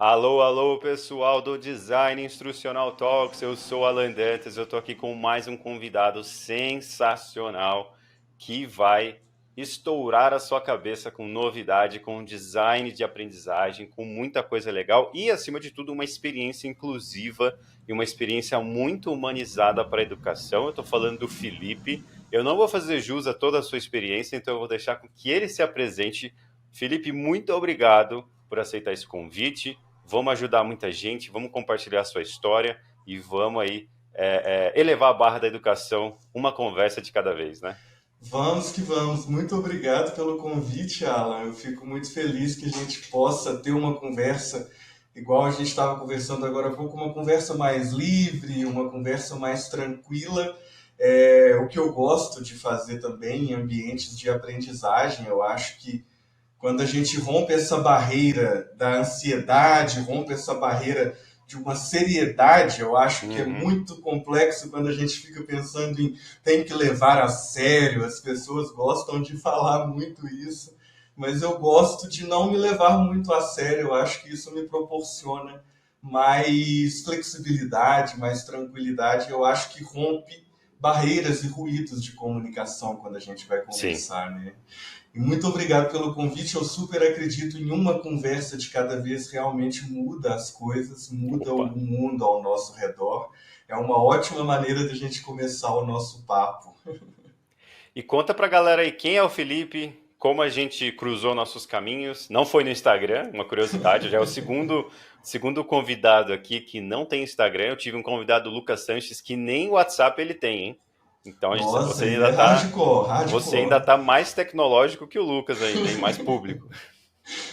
Alô, alô, pessoal do Design Instrucional Talks. Eu sou Alan Dantas. Eu tô aqui com mais um convidado sensacional que vai estourar a sua cabeça com novidade, com design de aprendizagem, com muita coisa legal e, acima de tudo, uma experiência inclusiva e uma experiência muito humanizada para a educação. Eu tô falando do Felipe. Eu não vou fazer jus a toda a sua experiência, então eu vou deixar com que ele se apresente. Felipe, muito obrigado por aceitar esse convite. Vamos ajudar muita gente, vamos compartilhar a sua história e vamos aí elevar a barra da educação, uma conversa de cada vez, né? Vamos que vamos. Muito obrigado pelo convite, Alan. Eu fico muito feliz que a gente possa ter uma conversa igual a gente estava conversando agora há pouco, uma conversa mais livre, uma conversa mais tranquila. O que eu gosto de fazer também em ambientes de aprendizagem, eu acho que quando a gente rompe essa barreira da ansiedade, rompe essa barreira de uma seriedade, eu acho que é Uhum. muito complexo quando a gente fica pensando em tem que levar a sério, as pessoas gostam de falar muito isso, mas eu gosto de não me levar muito a sério, eu acho que isso me proporciona mais flexibilidade, mais tranquilidade, eu acho que rompe barreiras e ruídos de comunicação quando a gente vai Sim. conversar, né? E muito obrigado pelo convite. Eu super acredito em uma conversa de cada vez realmente muda as coisas, muda o Opa. mundo ao nosso redor. É uma ótima maneira de a gente começar o nosso papo. E conta pra galera aí quem é o Felipe, como a gente cruzou nossos caminhos. Não foi no Instagram, uma curiosidade, já é o segundo convidado aqui que não tem Instagram. Eu tive um convidado, o Lucas Sanches, que nem WhatsApp ele tem, hein? Então Nossa, ele é hardcore, você ainda hardcore. tá mais tecnológico que o Lucas ainda, hein? Mais público.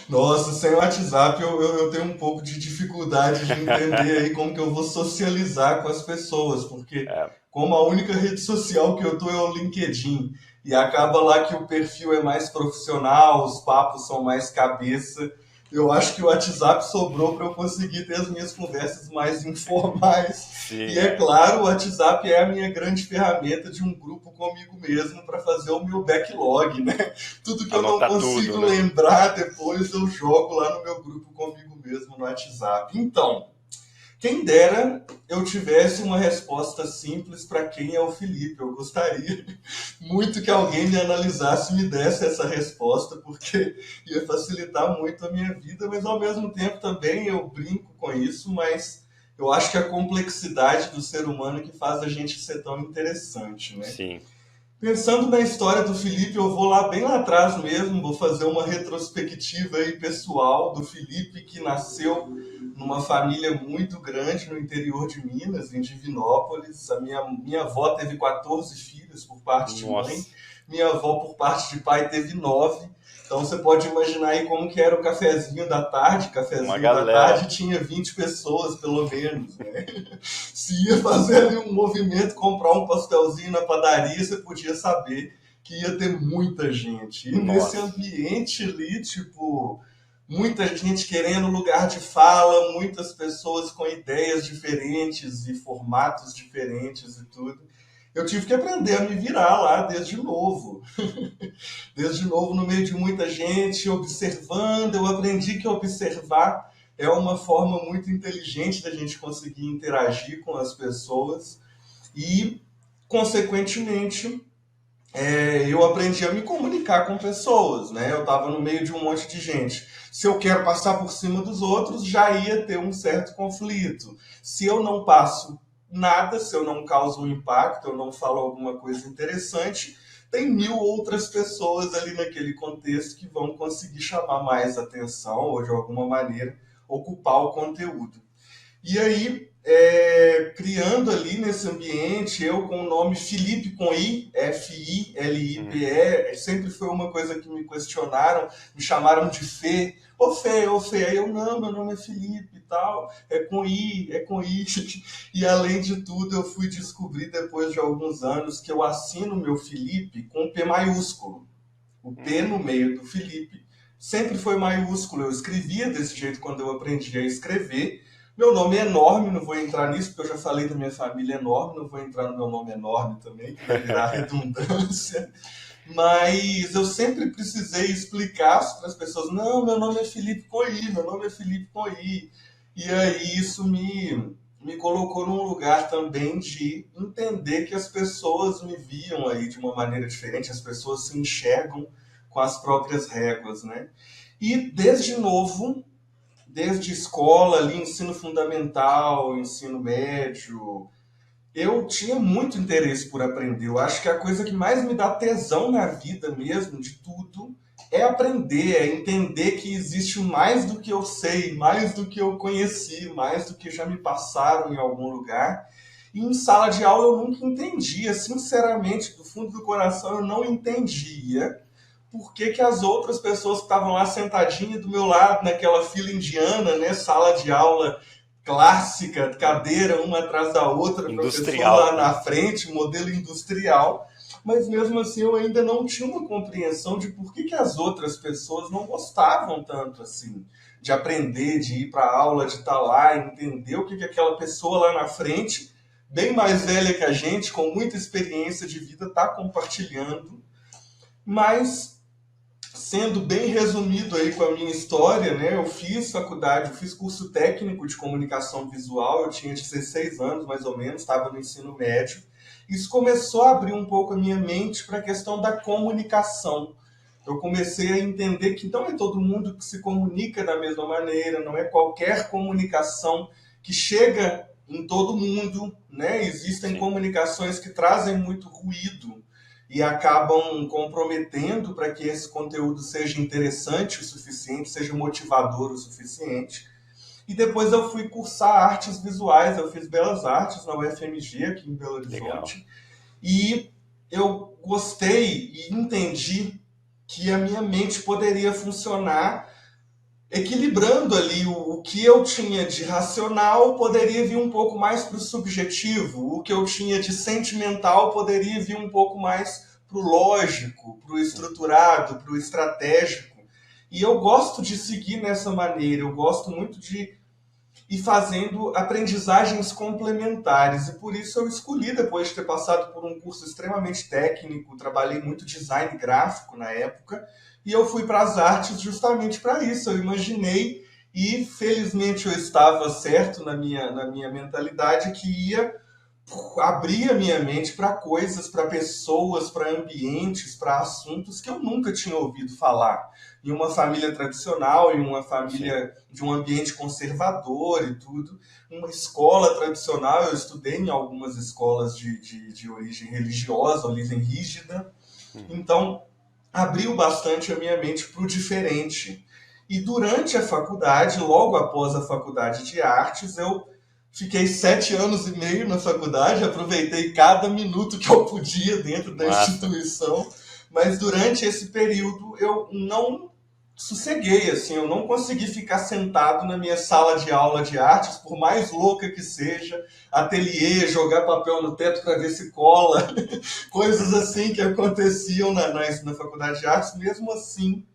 Nossa, sem o WhatsApp eu tenho um pouco de dificuldade de entender aí como que eu vou socializar com as pessoas, porque É, como a única rede social que eu tô é o LinkedIn, e acaba lá que o perfil é mais profissional, os papos são mais cabeça. Eu acho que o WhatsApp sobrou para eu conseguir ter as minhas conversas mais informais. E sim, é é. claro, o WhatsApp é a minha grande ferramenta de um grupo comigo mesmo para fazer o meu backlog, né? Tudo que eu não Anotar tudo, consigo né? lembrar depois eu jogo lá no meu grupo comigo mesmo no WhatsApp. Então, quem dera eu tivesse uma resposta simples para quem é o Felipe. Eu gostaria muito que alguém me analisasse e me desse essa resposta, porque ia facilitar muito a minha vida, mas ao mesmo tempo também eu brinco com isso, mas eu acho que a complexidade do ser humano que faz a gente ser tão interessante, né? Sim. Pensando na história do Felipe, eu vou lá bem lá atrás mesmo, vou fazer uma retrospectiva aí pessoal do Felipe, que nasceu numa família muito grande no interior de Minas, em Divinópolis. A minha avó teve 14 filhos por parte de mãe, Nossa, minha avó por parte de pai teve 9. Então você pode imaginar aí como que era o uma cafezinho da tarde galera. tinha 20 pessoas pelo menos, né? Se ia fazer ali um movimento, comprar um pastelzinho na padaria, você podia saber que ia ter muita gente. E nesse Nossa. ambiente ali, tipo, muita gente querendo lugar de fala, muitas pessoas com ideias diferentes e formatos diferentes e tudo. Eu tive que aprender a me virar lá desde novo. Desde novo, no meio de muita gente, observando, eu aprendi que observar é uma forma muito inteligente da gente conseguir interagir com as pessoas e, consequentemente, eu aprendi a me comunicar com pessoas, né? Eu estava no meio de um monte de gente. Se eu quero passar por cima dos outros, já ia ter um certo conflito. Se eu não passo nada, se eu não causo um impacto, eu não falo alguma coisa interessante, tem mil outras pessoas ali naquele contexto que vão conseguir chamar mais atenção ou de alguma maneira ocupar o conteúdo. E aí, criando ali nesse ambiente, eu com o nome Felipe com I, Uhum. Filipe, sempre foi uma coisa que me questionaram, me chamaram de Fê, ô Fê, aí eu, não, meu nome é Felipe e tal, é com I. E além de tudo, eu fui descobrir depois de alguns anos que eu assino meu Felipe com P maiúsculo, o P no Hum. meio do Felipe. Sempre foi maiúsculo, eu escrevia desse jeito quando eu aprendi a escrever. Meu nome é enorme, não vou entrar nisso, porque eu já falei da minha família enorme, não vou entrar no meu nome enorme também, que vai virar redundância. Mas eu sempre precisei explicar para as pessoas, não, meu nome é Felipe Coy, meu nome é Felipe Coy. E aí isso me colocou num lugar também de entender que as pessoas me viam aí de uma maneira diferente, as pessoas se enxergam com as próprias réguas, né? E desde novo, desde escola, ali, ensino fundamental, ensino médio, eu tinha muito interesse por aprender. Eu acho que a coisa que mais me dá tesão na vida mesmo, de tudo, é aprender, é entender que existe mais do que eu sei, mais do que eu conheci, mais do que já me passaram em algum lugar. E em sala de aula eu nunca entendia, sinceramente, do fundo do coração eu não entendia por que, que as outras pessoas que estavam lá sentadinhas do meu lado, naquela fila indiana, né, sala de aula clássica, cadeira uma atrás da outra, professor lá Industrial, né? na frente, modelo industrial, mas mesmo assim eu ainda não tinha uma compreensão de por que, que as outras pessoas não gostavam tanto assim de aprender, de ir para a aula, de estar lá, entender o que, que aquela pessoa lá na frente, bem mais velha que a gente, com muita experiência de vida, está compartilhando. Mas sendo bem resumido aí com a minha história, né? Eu fiz faculdade, eu fiz curso técnico de comunicação visual, eu tinha 16 anos mais ou menos, estava no ensino médio. Isso começou a abrir um pouco a minha mente para a questão da comunicação. Eu comecei a entender que não é todo mundo que se comunica da mesma maneira, não é qualquer comunicação que chega em todo mundo, né? Existem Sim, comunicações que trazem muito ruído e acabam comprometendo para que esse conteúdo seja interessante o suficiente, seja motivador o suficiente. E depois eu fui cursar artes visuais, eu fiz belas artes na UFMG, aqui em Belo legal. Horizonte, e eu gostei e entendi que a minha mente poderia funcionar equilibrando ali o que eu tinha de racional poderia vir um pouco mais para o subjetivo, o que eu tinha de sentimental poderia vir um pouco mais para o lógico, para o estruturado, para o estratégico. E eu gosto de seguir nessa maneira, eu gosto muito de ir fazendo aprendizagens complementares. E por isso eu escolhi, depois de ter passado por um curso extremamente técnico, trabalhei muito design gráfico na época, e eu fui para as artes justamente para isso. Eu imaginei, e felizmente eu estava certo na minha mentalidade, que ia abrir a minha mente para coisas, para pessoas, para ambientes, para assuntos que eu nunca tinha ouvido falar. Em uma família tradicional, em uma Sim. família de um ambiente conservador e tudo, uma escola tradicional, eu estudei em algumas escolas de origem religiosa, origem rígida, Uhum. então abriu bastante a minha mente para o diferente. E durante a faculdade, logo após a faculdade de artes, eu fiquei 7 anos e meio na faculdade, aproveitei cada minuto que eu podia dentro da Massa. instituição, mas durante esse período eu não sosseguei, assim, eu não consegui ficar sentado na minha sala de aula de artes, por mais louca que seja, ateliê, jogar papel no teto para ver se cola, coisas assim que aconteciam na faculdade de artes, mesmo assim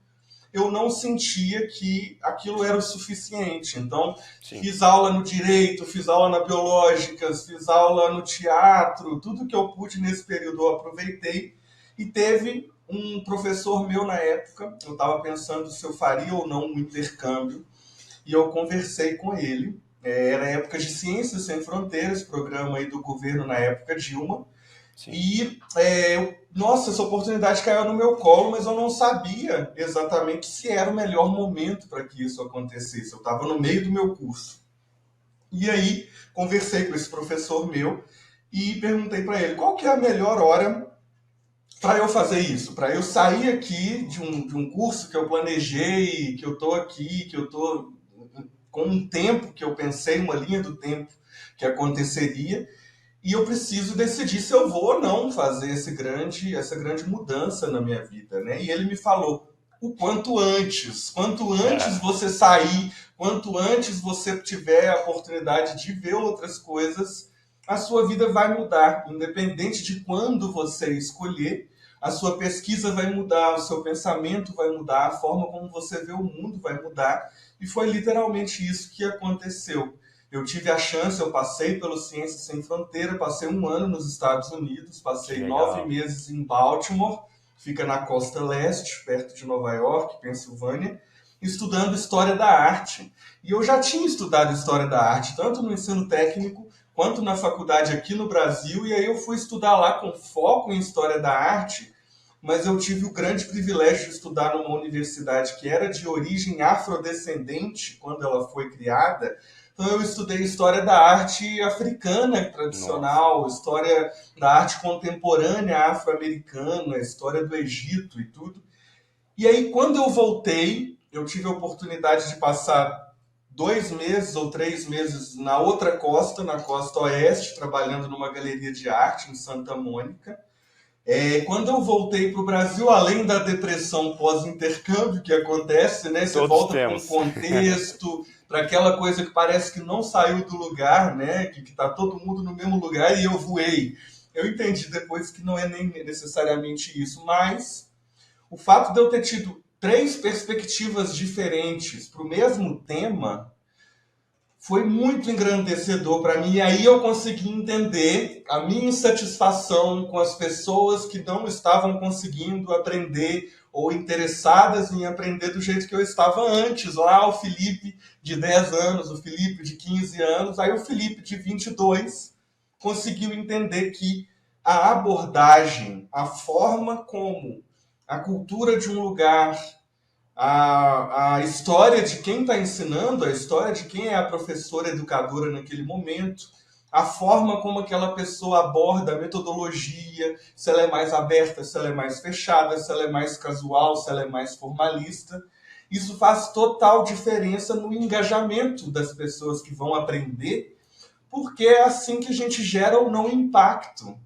eu não sentia que aquilo era o suficiente. Então, Sim, fiz aula no direito, fiz aula na biológicas, fiz aula no teatro, tudo que eu pude nesse período eu aproveitei. E teve um professor meu na época, eu estava pensando se eu faria ou não um intercâmbio, e eu conversei com ele. Era a época de Ciências Sem Fronteiras, programa aí do governo na época Dilma, sim. e, nossa, essa oportunidade caiu no meu colo, mas eu não sabia exatamente se era o melhor momento para que isso acontecesse. Eu estava no meio do meu curso. E aí, conversei com esse professor meu e perguntei para ele qual que é a melhor hora para eu fazer isso, para eu sair aqui de um curso que eu planejei, que eu estou aqui, que eu estou com um tempo que eu pensei, uma linha do tempo que aconteceria, e eu preciso decidir se eu vou ou não fazer essa grande mudança na minha vida, né? E ele me falou o quanto antes É, você sair, quanto antes você tiver a oportunidade de ver outras coisas, a sua vida vai mudar, independente de quando você escolher. A sua pesquisa vai mudar, o seu pensamento vai mudar, a forma como você vê o mundo vai mudar. E foi literalmente isso que aconteceu. Eu tive a chance, eu passei pelo Ciências Sem Fronteira, passei um ano nos Estados Unidos, que passei nove legal. meses em Baltimore, fica na costa leste, perto de Nova York, Pensilvânia, estudando História da Arte. E eu já tinha estudado História da Arte, tanto no ensino técnico quanto na faculdade aqui no Brasil, e aí eu fui estudar lá com foco em História da Arte, mas eu tive o grande privilégio de estudar numa universidade que era de origem afrodescendente quando ela foi criada. Então eu estudei História da Arte africana Nossa, tradicional, História da Arte contemporânea afro-americana, História do Egito e tudo. E aí, quando eu voltei, eu tive a oportunidade de passar 2 meses ou 3 meses na outra costa, na costa oeste, trabalhando numa galeria de arte em Santa Mônica. Quando eu voltei para o Brasil, além da depressão pós-intercâmbio que acontece, né? Você todos volta para um temos. contexto, para aquela coisa que parece que não saiu do lugar, né? Que está todo mundo no mesmo lugar e eu voei. Eu entendi depois que não é nem necessariamente isso, mas o fato de eu ter tido 3 perspectivas diferentes para o mesmo tema foi muito engrandecedor para mim. E aí eu consegui entender a minha insatisfação com as pessoas que não estavam conseguindo aprender ou interessadas em aprender do jeito que eu estava antes. Lá o Felipe de 10 anos, o Felipe de 15 anos, aí o Felipe de 22 conseguiu entender que a abordagem, a forma como a cultura de um lugar, a história de quem está ensinando, a história de quem é a professora educadora naquele momento, a forma como aquela pessoa aborda a metodologia, se ela é mais aberta, se ela é mais fechada, se ela é mais casual, se ela é mais formalista. Isso faz total diferença no engajamento das pessoas que vão aprender, porque é assim que a gente gera ou não impacto.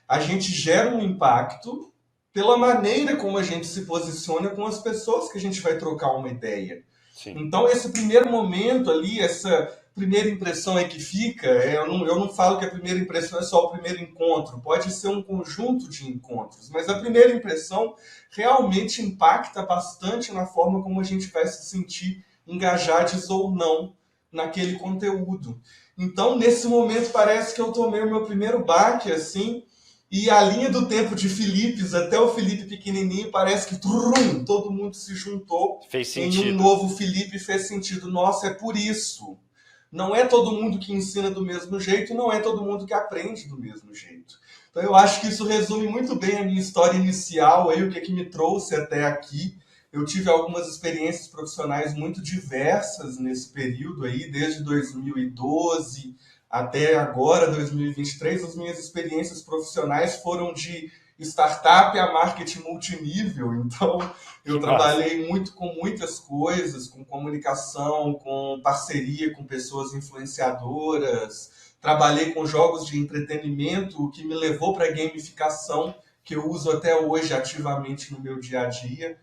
A gente gera um impacto pela maneira como a gente se posiciona com as pessoas que a gente vai trocar uma ideia. Sim. Então, esse primeiro momento ali, essa primeira impressão é que fica, eu não falo que a primeira impressão é só o primeiro encontro, pode ser um conjunto de encontros, mas a primeira impressão realmente impacta bastante na forma como a gente vai se sentir engajados ou não naquele conteúdo. Então, nesse momento, parece que eu tomei o meu primeiro baque, assim, e a linha do tempo de Filipes até o Felipe pequenininho parece que todo mundo se juntou Fez em um sentido. novo Felipe e fez sentido. Nossa, é por isso. Não é todo mundo que ensina do mesmo jeito, não é todo mundo que aprende do mesmo jeito. Então eu acho que isso resume muito bem a minha história inicial, aí, o que é que me trouxe até aqui. Eu tive algumas experiências profissionais muito diversas nesse período aí, desde 2012 até agora, 2023. As minhas experiências profissionais foram de startup a marketing multinível. Então, eu Que massa. trabalhei muito com muitas coisas, com comunicação, com parceria com pessoas influenciadoras. Trabalhei com jogos de entretenimento, o que me levou para a gamificação, que eu uso até hoje ativamente no meu dia a dia.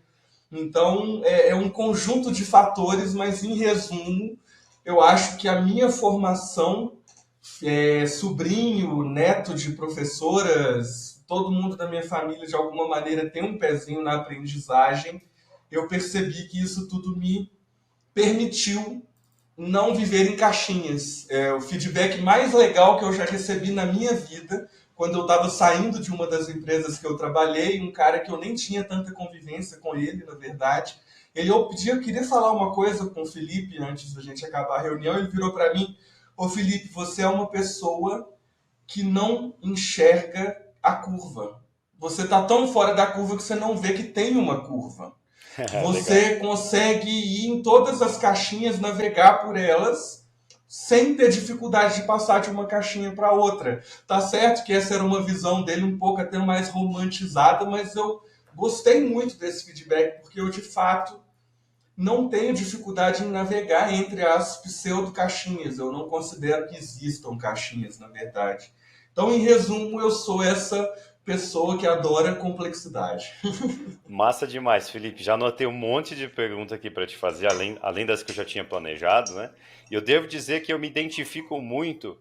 Então, é um conjunto de fatores, mas em resumo, eu acho que a minha formação, sobrinho, neto de professoras, todo mundo da minha família de alguma maneira tem um pezinho na aprendizagem. Eu percebi que isso tudo me permitiu não viver em caixinhas. O feedback mais legal que eu já recebi na minha vida, quando eu estava saindo de uma das empresas que eu trabalhei, um cara que eu nem tinha tanta convivência com ele, na verdade, eu queria falar uma coisa com o Felipe antes da gente acabar a reunião, ele virou para mim: ô Felipe, você é uma pessoa que não enxerga a curva. Você está tão fora da curva que você não vê que tem uma curva. Legal. Você consegue ir em todas as caixinhas, navegar por elas, sem ter dificuldade de passar de uma caixinha para outra. Tá certo que essa era uma visão dele um pouco até mais romantizada, mas eu gostei muito desse feedback, porque eu, de fato, não tenho dificuldade em navegar entre as pseudo-caixinhas. Eu não considero que existam caixinhas, na verdade. Então, em resumo, eu sou essa pessoa que adora complexidade. Massa demais, Felipe. Já anotei um monte de perguntas aqui para te fazer, além das que eu já tinha planejado, né? E eu devo dizer que eu me identifico muito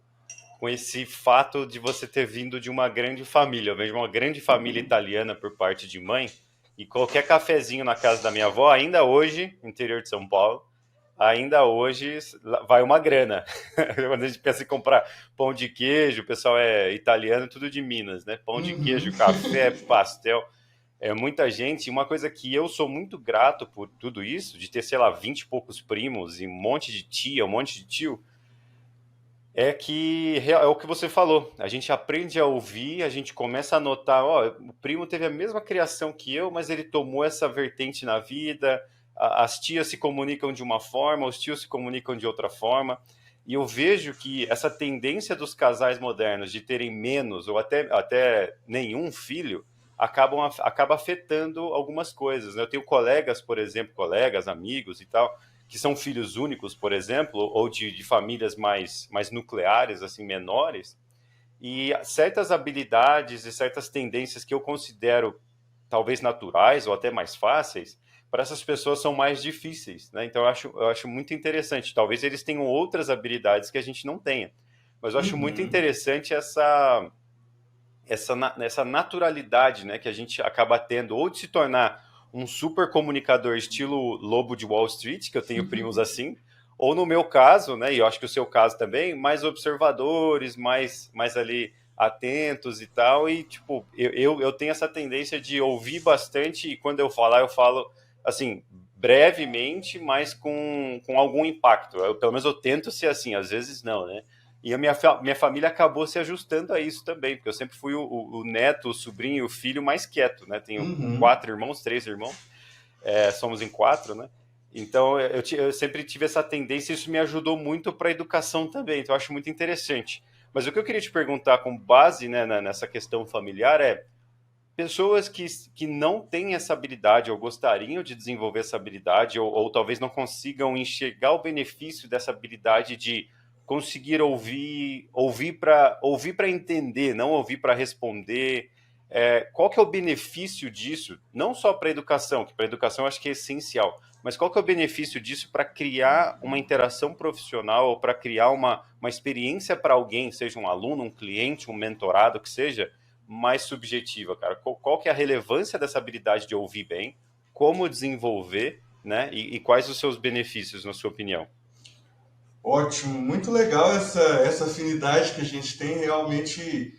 com esse fato de você ter vindo de uma grande família. Eu vejo uma grande família italiana por parte de mãe, e qualquer cafezinho na casa da minha avó, ainda hoje, no interior de São Paulo, ainda hoje vai uma grana. Quando a gente pensa em comprar pão de queijo, o pessoal é italiano, tudo de Minas, né? Pão de queijo, Uhum. café, pastel. É muita gente. Uma coisa que eu sou muito grato por tudo isso, de ter, sei lá, 20 e poucos primos e um monte de tia, um monte de tio, é que é o que você falou. A gente aprende a ouvir, a gente começa a notar, ó, o primo teve a mesma criação que eu, mas ele tomou essa vertente na vida. As tias se comunicam de uma forma, os tios se comunicam de outra forma. E eu vejo que essa tendência dos casais modernos de terem menos ou até nenhum filho acaba afetando algumas coisas, né? Eu tenho colegas, por exemplo, colegas, amigos e tal, que são filhos únicos, por exemplo, ou de famílias mais nucleares, assim, menores, e certas habilidades e certas tendências que eu considero talvez naturais ou até mais fáceis, para essas pessoas são mais difíceis, né? Então eu acho muito interessante. Talvez eles tenham outras habilidades que a gente não tenha, mas eu acho muito Uhum. interessante essa naturalidade, né, que a gente acaba tendo, ou de se tornar um super comunicador estilo Lobo de Wall Street, que eu tenho primos assim, ou no meu caso, né, e eu acho que o seu caso também, mais observadores, mais ali atentos e tal, e tipo, eu tenho essa tendência de ouvir bastante, e quando eu falo assim, brevemente, mas com algum impacto. Pelo menos eu tento ser assim, às vezes não, né? E a minha família acabou se ajustando a isso também, porque eu sempre fui o neto, o sobrinho, o filho mais quieto, né? Tenho Uhum. 4 irmãos, 3 irmãos, somos em 4, né? Então eu sempre tive essa tendência e isso me ajudou muito para a educação também, então eu acho muito interessante. Mas o que eu queria te perguntar com base, né, nessa questão familiar é, pessoas que não têm essa habilidade ou gostariam de desenvolver essa habilidade ou talvez não consigam enxergar o benefício dessa habilidade de conseguir ouvir para entender, não ouvir para responder. Qual que é o benefício disso? Não só para a educação, que para a educação eu acho que é essencial, mas qual que é o benefício disso para criar uma interação profissional ou para criar uma experiência para alguém, seja um aluno, um cliente, um mentorado, que seja, mais subjetiva, cara. Qual que é a relevância dessa habilidade de ouvir bem, como desenvolver, né? E quais os seus benefícios, na sua opinião? Ótimo, muito legal essa afinidade que a gente tem. Realmente,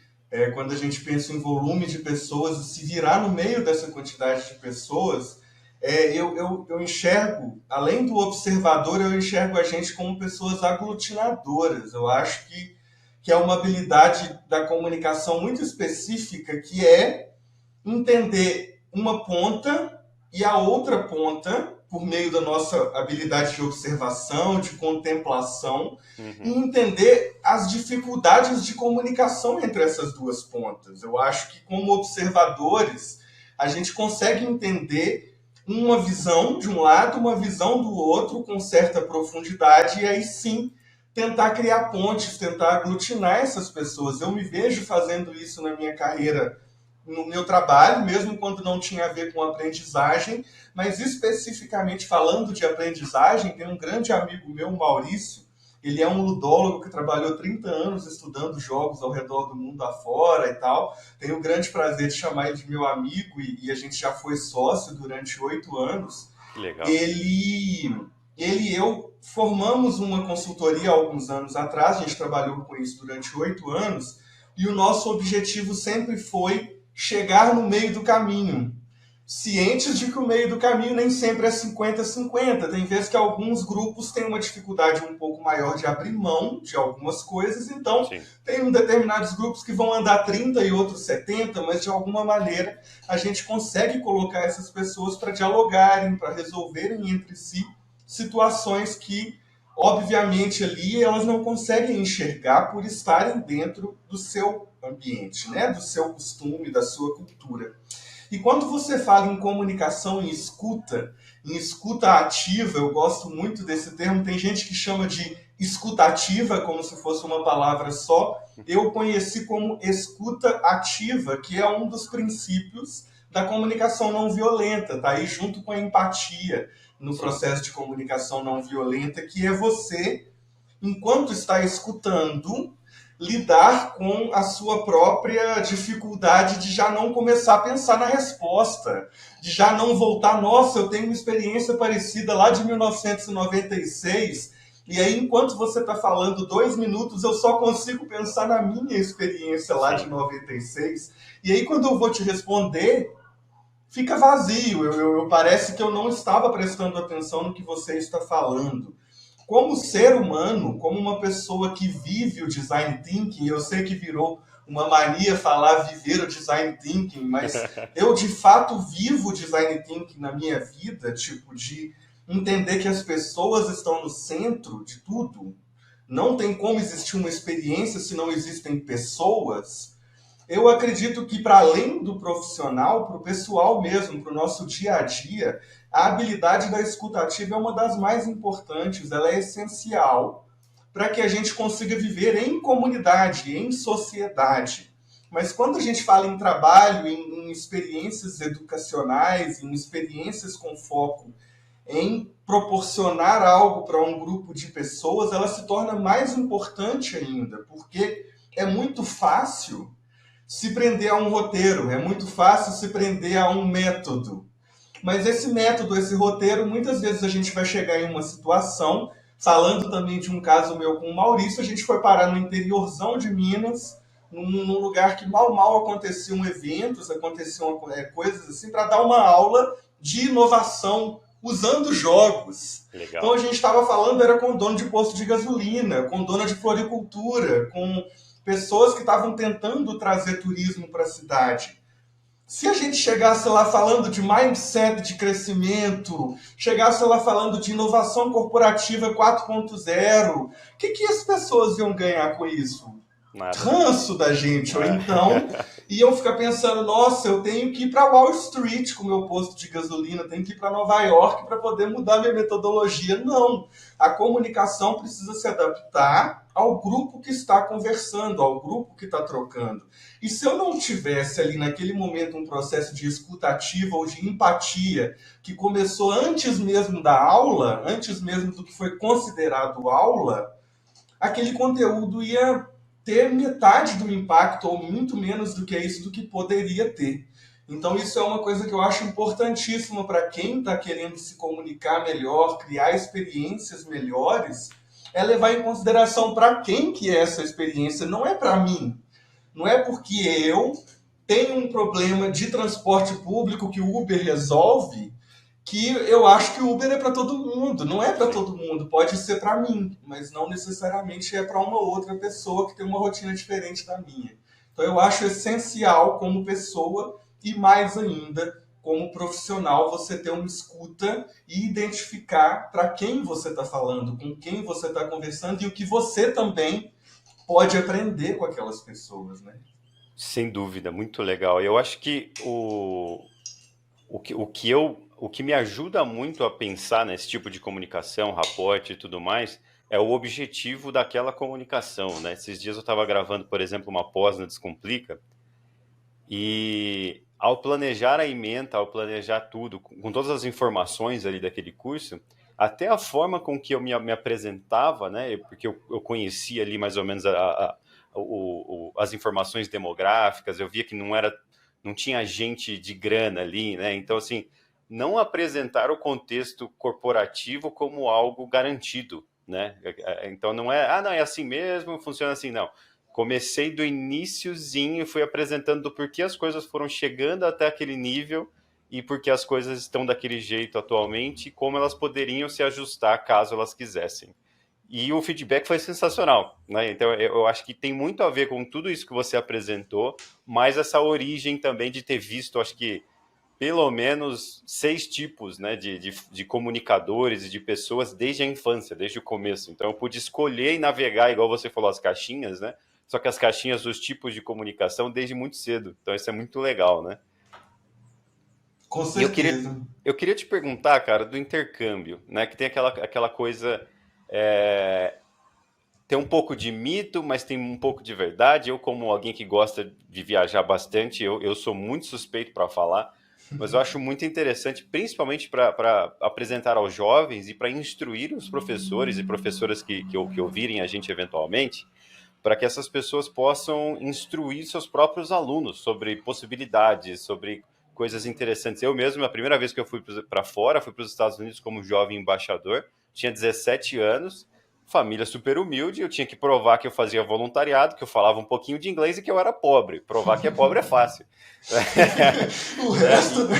quando a gente pensa em volume de pessoas, e se virar no meio dessa quantidade de pessoas, eu enxergo, além do observador, eu enxergo a gente como pessoas aglutinadoras. Eu acho que é uma habilidade da comunicação muito específica, que é entender uma ponta e a outra ponta por meio da nossa habilidade de observação, de contemplação, e Uhum, entender as dificuldades de comunicação entre essas duas pontas. Eu acho que, como observadores, a gente consegue entender uma visão de um lado, uma visão do outro, com certa profundidade, e aí sim tentar criar pontes, tentar aglutinar essas pessoas. Eu me vejo fazendo isso na minha carreira, no meu trabalho, mesmo quando não tinha a ver com aprendizagem, mas especificamente falando de aprendizagem, tem um grande amigo meu, Maurício, ele é um ludólogo que trabalhou 30 anos estudando jogos ao redor do mundo afora e tal. Tenho o grande prazer de chamar ele de meu amigo e a gente já foi sócio durante 8 anos. que legal. Ele e eu formamos uma consultoria há alguns anos atrás, a gente trabalhou com isso durante 8 anos, e o nosso objetivo sempre foi chegar no meio do caminho. Cientes de que o meio do caminho nem sempre é 50-50. Tem vezes que alguns grupos têm uma dificuldade um pouco maior de abrir mão de algumas coisas, então Sim, tem determinados grupos que vão andar 30 e outros 70, mas de alguma maneira a gente consegue colocar essas pessoas para dialogarem, para resolverem entre si situações que, obviamente, ali elas não conseguem enxergar por estarem dentro do seu ambiente, né? Do seu costume, da sua cultura. E quando você fala em comunicação em escuta ativa, eu gosto muito desse termo, tem gente que chama de escutativa, como se fosse uma palavra só. Eu conheci como escuta ativa, que é um dos princípios da comunicação não violenta, tá aí junto com a empatia no sim, processo de comunicação não violenta, que é você, enquanto está escutando, lidar com a sua própria dificuldade de já não começar a pensar na resposta, de já não voltar, nossa, eu tenho uma experiência parecida lá de 1996, e aí enquanto você está falando 2 minutos, eu só consigo pensar na minha experiência lá de sim. 96, e aí quando eu vou te responder, fica vazio. Parece que eu não estava prestando atenção no que você está falando. Como ser humano, como uma pessoa que vive o design thinking, eu sei que virou uma mania falar viver o design thinking, mas eu de fato vivo o design thinking na minha vida, tipo, de entender que as pessoas estão no centro de tudo. Não tem como existir uma experiência se não existem pessoas. Eu acredito que, para além do profissional, para o pessoal mesmo, para o nosso dia a dia, a habilidade da escutativa é uma das mais importantes, ela é essencial para que a gente consiga viver em comunidade, em sociedade. Mas quando a gente fala em trabalho, em experiências educacionais, em experiências com foco em proporcionar algo para um grupo de pessoas, ela se torna mais importante ainda, porque é muito fácil se prender a um roteiro, é muito fácil se prender a um método. Mas esse método, esse roteiro, muitas vezes a gente vai chegar em uma situação, falando também de um caso meu com o Maurício, a gente foi parar no interiorzão de Minas, num lugar que mal aconteciam eventos, aconteciam coisas assim, para dar uma aula de inovação usando jogos. Legal. Então a gente estava falando, era com dono de posto de gasolina, com dona de floricultura, com pessoas que estavam tentando trazer turismo para a cidade. Se a gente chegasse lá falando de mindset de crescimento, chegasse lá falando de inovação corporativa 4.0, o que as pessoas iam ganhar com isso? Nada. Ranço da gente, ou então iam ficar pensando, nossa, eu tenho que ir para Wall Street com o meu posto de gasolina, tenho que ir para Nova York para poder mudar minha metodologia. Não, a comunicação precisa se adaptar ao grupo que está conversando, ao grupo que está trocando. E se eu não tivesse ali naquele momento um processo de escutativa ou de empatia que começou antes mesmo da aula, antes mesmo do que foi considerado aula, aquele conteúdo ia ter metade do impacto ou muito menos do que isso do que poderia ter. Então isso é uma coisa que eu acho importantíssima para quem está querendo se comunicar melhor, criar experiências melhores, é levar em consideração para quem que é essa experiência, não é para mim. Não é porque eu tenho um problema de transporte público que o Uber resolve que eu acho que o Uber é para todo mundo. Não é para todo mundo, pode ser para mim, mas não necessariamente é para uma outra pessoa que tem uma rotina diferente da minha. Então eu acho essencial como pessoa e mais ainda como profissional você ter uma escuta e identificar para quem você está falando, com quem você está conversando e o que você também pode aprender com aquelas pessoas, né? Sem dúvida, muito legal. Eu acho que o que me ajuda muito a pensar nesse tipo de comunicação, raporte e tudo mais, é o objetivo daquela comunicação, né? Esses dias eu estava gravando, por exemplo, uma pós na Descomplica, e ao planejar a ementa, ao planejar tudo, com todas as informações ali daquele curso, até a forma com que eu me apresentava, né? Porque eu conhecia ali mais ou menos as informações demográficas, eu via que não tinha gente de grana ali, né? Então, assim, não apresentar o contexto corporativo como algo garantido, né? Então não é, não, é assim mesmo, funciona assim, não. Comecei do iniciozinho e fui apresentando do porquê as coisas foram chegando até aquele nível e porque as coisas estão daquele jeito atualmente e como elas poderiam se ajustar caso elas quisessem. E o feedback foi sensacional, né? Então eu acho que tem muito a ver com tudo isso que você apresentou, mas essa origem também de ter visto, acho que pelo menos 6 tipos, né, de comunicadores e de pessoas desde a infância, desde o começo. Então eu pude escolher e navegar, igual você falou, as caixinhas, né? Só que as caixinhas dos tipos de comunicação desde muito cedo. Então isso é muito legal, né? Com E certeza. eu queria te perguntar, cara, do intercâmbio, né? Que tem aquela coisa. é, Tem um pouco de mito, mas tem um pouco de verdade. Eu, como alguém que gosta de viajar bastante, eu sou muito suspeito para falar, mas eu acho muito interessante, principalmente para apresentar aos jovens e para instruir os professores e professoras que ouvirem a gente eventualmente, para que essas pessoas possam instruir seus próprios alunos sobre possibilidades, sobre coisas interessantes. Eu mesmo, a primeira vez que eu fui para fora, fui para os Estados Unidos como jovem embaixador, tinha 17 anos, família super humilde, eu tinha que provar que eu fazia voluntariado, que eu falava um pouquinho de inglês e que eu era pobre. Provar que é pobre é fácil. O Né? resto, né?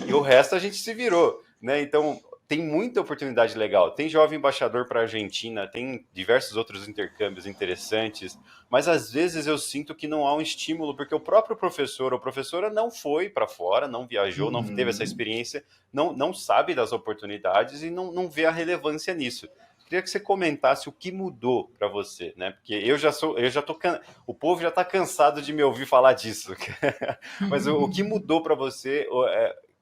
E o resto a gente se virou, né? Então tem muita oportunidade legal. Tem jovem embaixador para a Argentina, tem diversos outros intercâmbios interessantes, mas às vezes eu sinto que não há um estímulo porque o próprio professor ou professora não foi para fora, não viajou, não teve essa Uhum. experiência, não sabe das oportunidades e não vê a relevância nisso. Queria que você comentasse o que mudou para você, né? Porque o povo já está cansado de me ouvir falar disso. Mas o que mudou para você?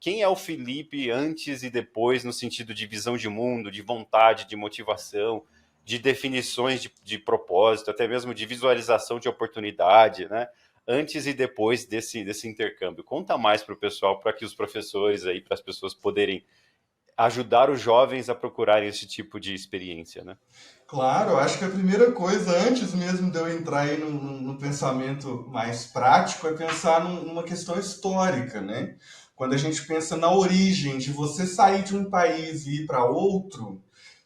Quem é o Felipe antes e depois, no sentido de visão de mundo, de vontade, de motivação, de definições de propósito, até mesmo de visualização de oportunidade, né? Antes e depois desse intercâmbio. Conta mais para o pessoal, para que os professores aí, para as pessoas poderem ajudar os jovens a procurarem esse tipo de experiência, né? Claro, eu acho que a primeira coisa, antes mesmo de eu entrar aí no pensamento mais prático, é pensar numa questão histórica, né? Quando a gente pensa na origem de você sair de um país e ir para outro,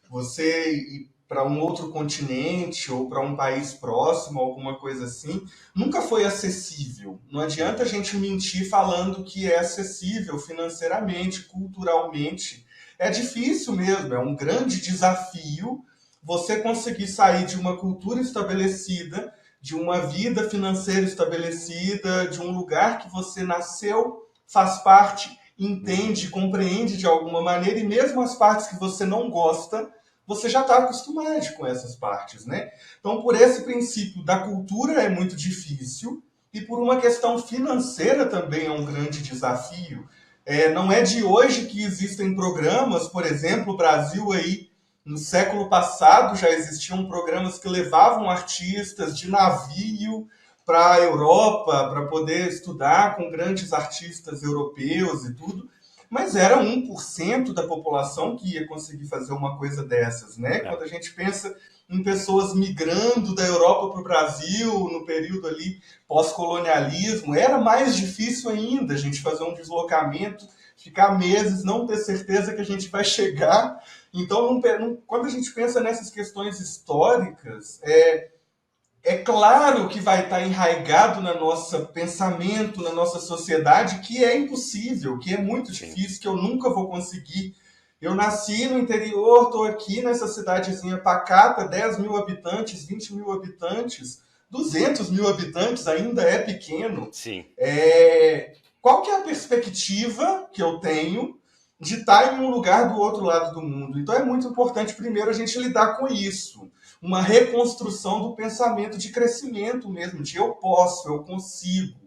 você ir para um outro continente ou para um país próximo, alguma coisa assim, nunca foi acessível. Não adianta a Uhum. gente mentir falando que é acessível financeiramente, culturalmente. É difícil mesmo, é um grande desafio você conseguir sair de uma cultura estabelecida, de uma vida financeira estabelecida, de um lugar que você nasceu, faz parte, entende, Uhum. compreende de alguma maneira, e mesmo as partes que você não gosta, você já está acostumado com essas partes, né? Então, por esse princípio da cultura é muito difícil, e por uma questão financeira também é um grande desafio. Não é de hoje que existem programas, por exemplo, o Brasil aí no século passado já existiam programas que levavam artistas de navio para a Europa para poder estudar com grandes artistas europeus e tudo, mas era 1% da população que ia conseguir fazer uma coisa dessas, né? É. Quando a gente pensa em pessoas migrando da Europa para o Brasil no período ali pós-colonialismo, era mais difícil ainda a gente fazer um deslocamento, ficar meses, não ter certeza que a gente vai chegar. Então, quando a gente pensa nessas questões históricas, é claro que vai estar enraizado no nosso pensamento, na nossa sociedade, que é impossível, que é muito Sim. difícil, que eu nunca vou conseguir. Eu nasci no interior, estou aqui nessa cidadezinha pacata, 10 mil habitantes, 20 mil habitantes, 200 mil habitantes, ainda é pequeno. Sim. Qual que é a perspectiva que eu tenho de estar em um lugar do outro lado do mundo? Então é muito importante, primeiro, a gente lidar com isso. Uma reconstrução do pensamento de crescimento mesmo, de eu posso, eu consigo.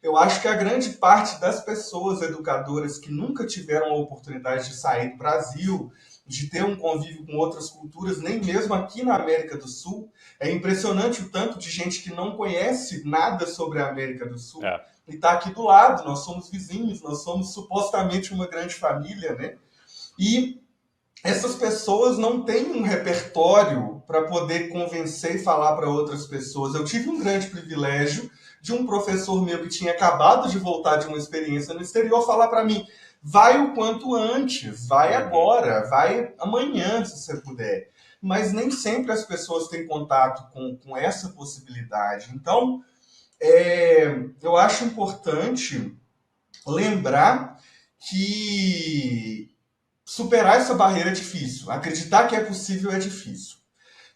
Eu acho que a grande parte das pessoas educadoras que nunca tiveram a oportunidade de sair do Brasil, de ter um convívio com outras culturas, nem mesmo aqui na América do Sul, é impressionante o tanto de gente que não conhece nada sobre a América do Sul É. e está aqui do lado. Nós somos vizinhos, nós somos supostamente uma grande família, né? E essas pessoas não têm um repertório para poder convencer e falar para outras pessoas. Eu tive um grande privilégio de um professor meu que tinha acabado de voltar de uma experiência no exterior falar para mim: vai o quanto antes, vai Uhum. agora, vai amanhã, se você puder. Mas nem sempre as pessoas têm contato com essa possibilidade. Então, eu acho importante lembrar que superar essa barreira é difícil. Acreditar que é possível é difícil.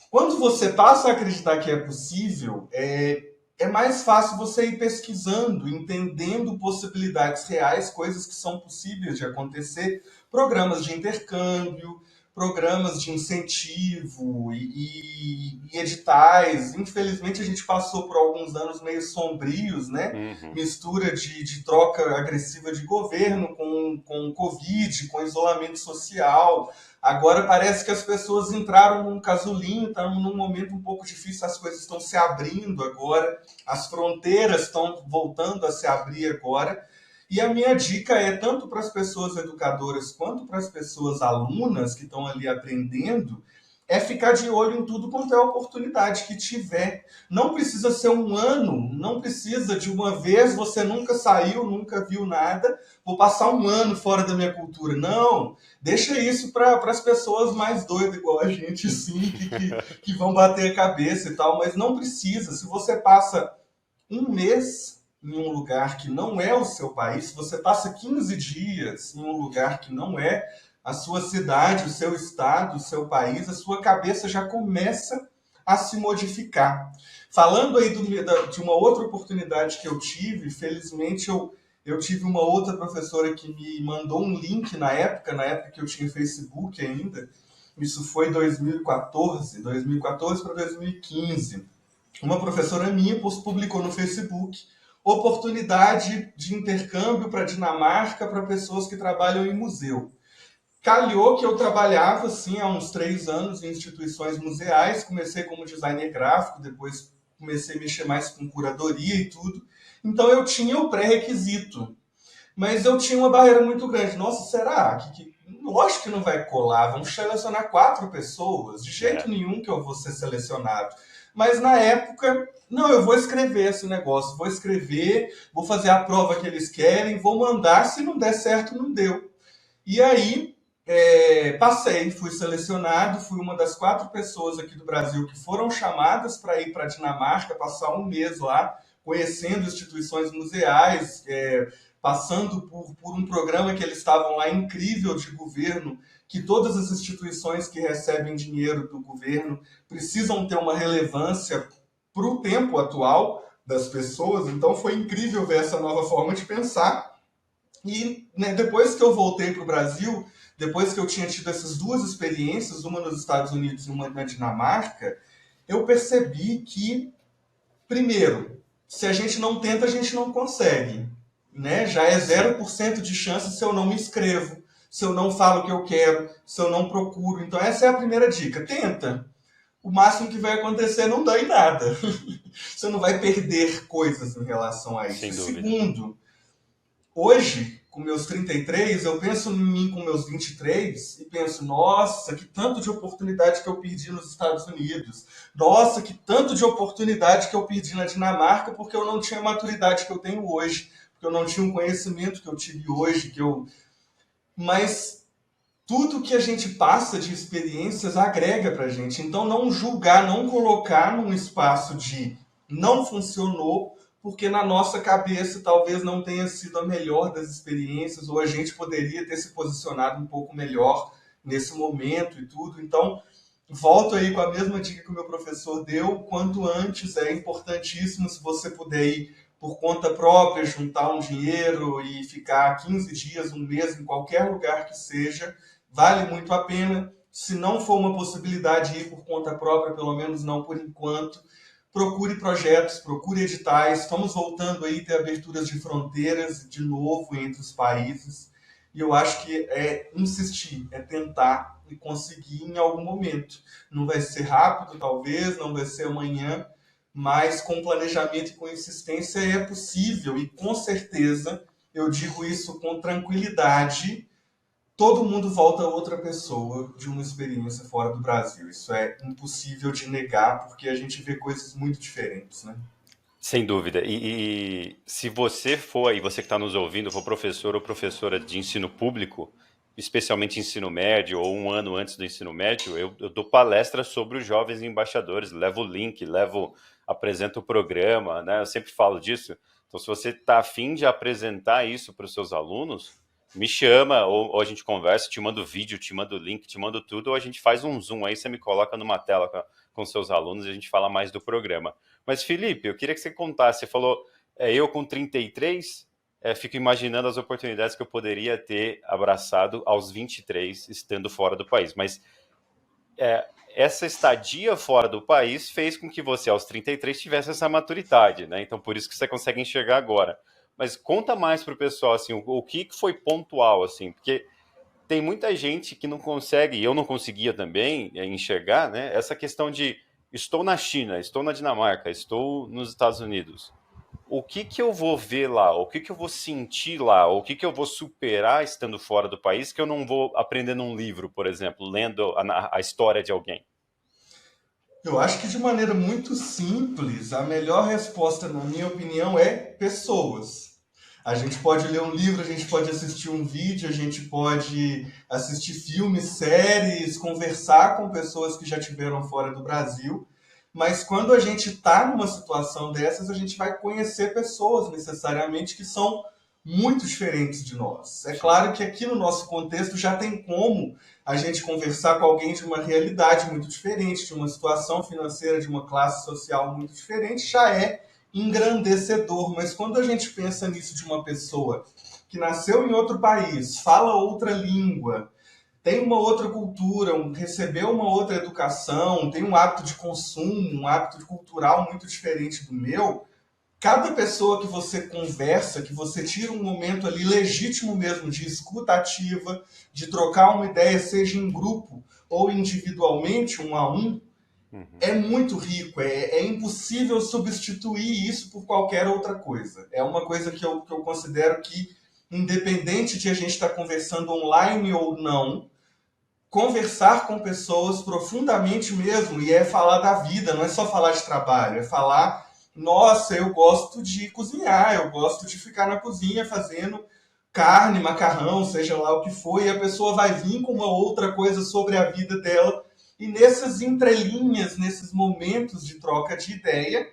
Quando você passa a acreditar que é possível, é mais fácil você ir pesquisando, entendendo possibilidades reais, coisas que são possíveis de acontecer, programas de intercâmbio, programas de incentivo e editais. Infelizmente, a gente passou por alguns anos meio sombrios, né? Uhum. Mistura de troca agressiva de governo com Covid, com isolamento social. Agora parece que as pessoas entraram num casulinho, estão num momento um pouco difícil, as coisas estão se abrindo agora, as fronteiras estão voltando a se abrir agora. E a minha dica é tanto para as pessoas educadoras quanto para as pessoas alunas que estão ali aprendendo, é ficar de olho em tudo quanto é oportunidade que tiver. Não precisa ser um ano, não precisa de uma vez, você nunca saiu, nunca viu nada, vou passar um ano fora da minha cultura. Não, deixa isso para as pessoas mais doidas, igual a gente, sim, que vão bater a cabeça e tal, mas não precisa. Se você passa um mês em um lugar que não é o seu país, se você passa 15 dias em um lugar que não é a sua cidade, o seu estado, o seu país, a sua cabeça já começa a se modificar. Falando aí de uma outra oportunidade que eu tive, felizmente eu tive uma outra professora que me mandou um link na época que eu tinha Facebook ainda, isso foi 2014 para 2015. Uma professora minha publicou no Facebook oportunidade de intercâmbio para a Dinamarca para pessoas que trabalham em museu. Calhou que eu trabalhava, assim, há uns 3 anos em instituições museais. Comecei como designer gráfico, depois comecei a mexer mais com curadoria e tudo. Então eu tinha o pré-requisito. Mas eu tinha uma barreira muito grande. Nossa, será? Lógico que não vai colar. Vamos selecionar 4 pessoas. De jeito É, nenhum que eu vou ser selecionado. Mas na época, não, eu vou escrever esse negócio. Vou escrever, vou fazer a prova que eles querem, vou mandar. Se não der certo, não deu. E aí, passei, fui selecionado, fui uma das 4 pessoas aqui do Brasil que foram chamadas para ir para a Dinamarca, passar um mês lá, conhecendo instituições museais, passando por um programa que eles estavam lá incrível de governo, que todas as instituições que recebem dinheiro do governo precisam ter uma relevância para o tempo atual das pessoas. Então foi incrível ver essa nova forma de pensar. E, né, depois que eu voltei para o Brasil, depois que eu tinha tido essas 2 experiências, uma nos Estados Unidos e uma na Dinamarca, eu percebi que, primeiro, se a gente não tenta, a gente não consegue. Né? Já é sim. 0% de chance se eu não me inscrevo, se eu não falo o que eu quero, se eu não procuro. Então, essa é a primeira dica. Tenta. O máximo que vai acontecer não dá em nada. Você não vai perder coisas em relação a isso. Sem E dúvida. segundo, hoje, com meus 33, eu penso em mim com meus 23 e penso, nossa, que tanto de oportunidade que eu perdi nos Estados Unidos. Nossa, que tanto de oportunidade que eu perdi na Dinamarca porque eu não tinha a maturidade que eu tenho hoje, porque eu não tinha o conhecimento que eu tive hoje, mas tudo que a gente passa de experiências agrega pra gente. Então não julgar, não colocar num espaço de não funcionou, porque na nossa cabeça talvez não tenha sido a melhor das experiências, ou a gente poderia ter se posicionado um pouco melhor nesse momento e tudo. Então, volto aí com a mesma dica que o meu professor deu, quanto antes é importantíssimo, se você puder ir por conta própria, juntar um dinheiro e ficar 15 dias, um mês em qualquer lugar que seja, vale muito a pena. Se não for uma possibilidade ir por conta própria, pelo menos não por enquanto, procure projetos, procure editais. Estamos voltando aí a ter aberturas de fronteiras de novo entre os países. E eu acho que é insistir, é tentar e conseguir em algum momento. Não vai ser rápido, talvez, não vai ser amanhã, mas com planejamento e com insistência é possível. E com certeza, eu digo isso com tranquilidade, todo mundo volta a outra pessoa de uma experiência fora do Brasil. Isso é impossível de negar, porque a gente vê coisas muito diferentes, né? Sem dúvida. E se você for, e você que está nos ouvindo, for professor ou professora de ensino público, especialmente ensino médio ou um ano antes do ensino médio, eu dou palestra sobre os jovens embaixadores, levo o link, apresento o programa, né? Eu sempre falo disso. Então, se você está afim de apresentar isso para os seus alunos, me chama, ou a gente conversa, te mando vídeo, te mando link, te mando tudo, ou a gente faz um Zoom aí, você me coloca numa tela com seus alunos e a gente fala mais do programa. Mas, Felipe, eu queria que você contasse. Você falou, eu com 33, fico imaginando as oportunidades que eu poderia ter abraçado aos 23, estando fora do país. Mas essa estadia fora do país fez com que você, aos 33, tivesse essa maturidade, né? Então, por isso que você consegue enxergar agora. Mas conta mais para o pessoal, assim, o que foi pontual, assim, porque tem muita gente que não consegue, e eu não conseguia também enxergar, né? Essa questão de estou na China, estou na Dinamarca, estou nos Estados Unidos. O que que eu vou ver lá? O que que eu vou sentir lá? O que que eu vou superar estando fora do país que eu não vou aprender num livro, por exemplo, lendo a história de alguém? Eu acho que de maneira muito simples, a melhor resposta, na minha opinião, é pessoas. A gente pode ler um livro, a gente pode assistir um vídeo, a gente pode assistir filmes, séries, conversar com pessoas que já estiveram fora do Brasil, mas quando a gente está numa situação dessas, a gente vai conhecer pessoas necessariamente que são muito diferentes de nós. É claro que aqui no nosso contexto já tem como a gente conversar com alguém de uma realidade muito diferente, de uma situação financeira, de uma classe social muito diferente, já é engrandecedor. Mas quando a gente pensa nisso de uma pessoa que nasceu em outro país, fala outra língua, tem uma outra cultura, recebeu uma outra educação, tem um hábito de consumo, um hábito cultural muito diferente do meu, cada pessoa que você conversa, que você tira um momento ali legítimo mesmo de escuta ativa, de trocar uma ideia, seja em grupo ou individualmente, um a um, Uhum. é muito rico. É impossível substituir isso por qualquer outra coisa. É uma coisa que eu considero que, independente de a gente estar conversando online ou não, conversar com pessoas profundamente mesmo, e é falar da vida, não é só falar de trabalho, é falar, nossa, eu gosto de cozinhar, eu gosto de ficar na cozinha fazendo carne, macarrão, seja lá o que for, e a pessoa vai vir com uma outra coisa sobre a vida dela, e nessas entrelinhas, nesses momentos de troca de ideia,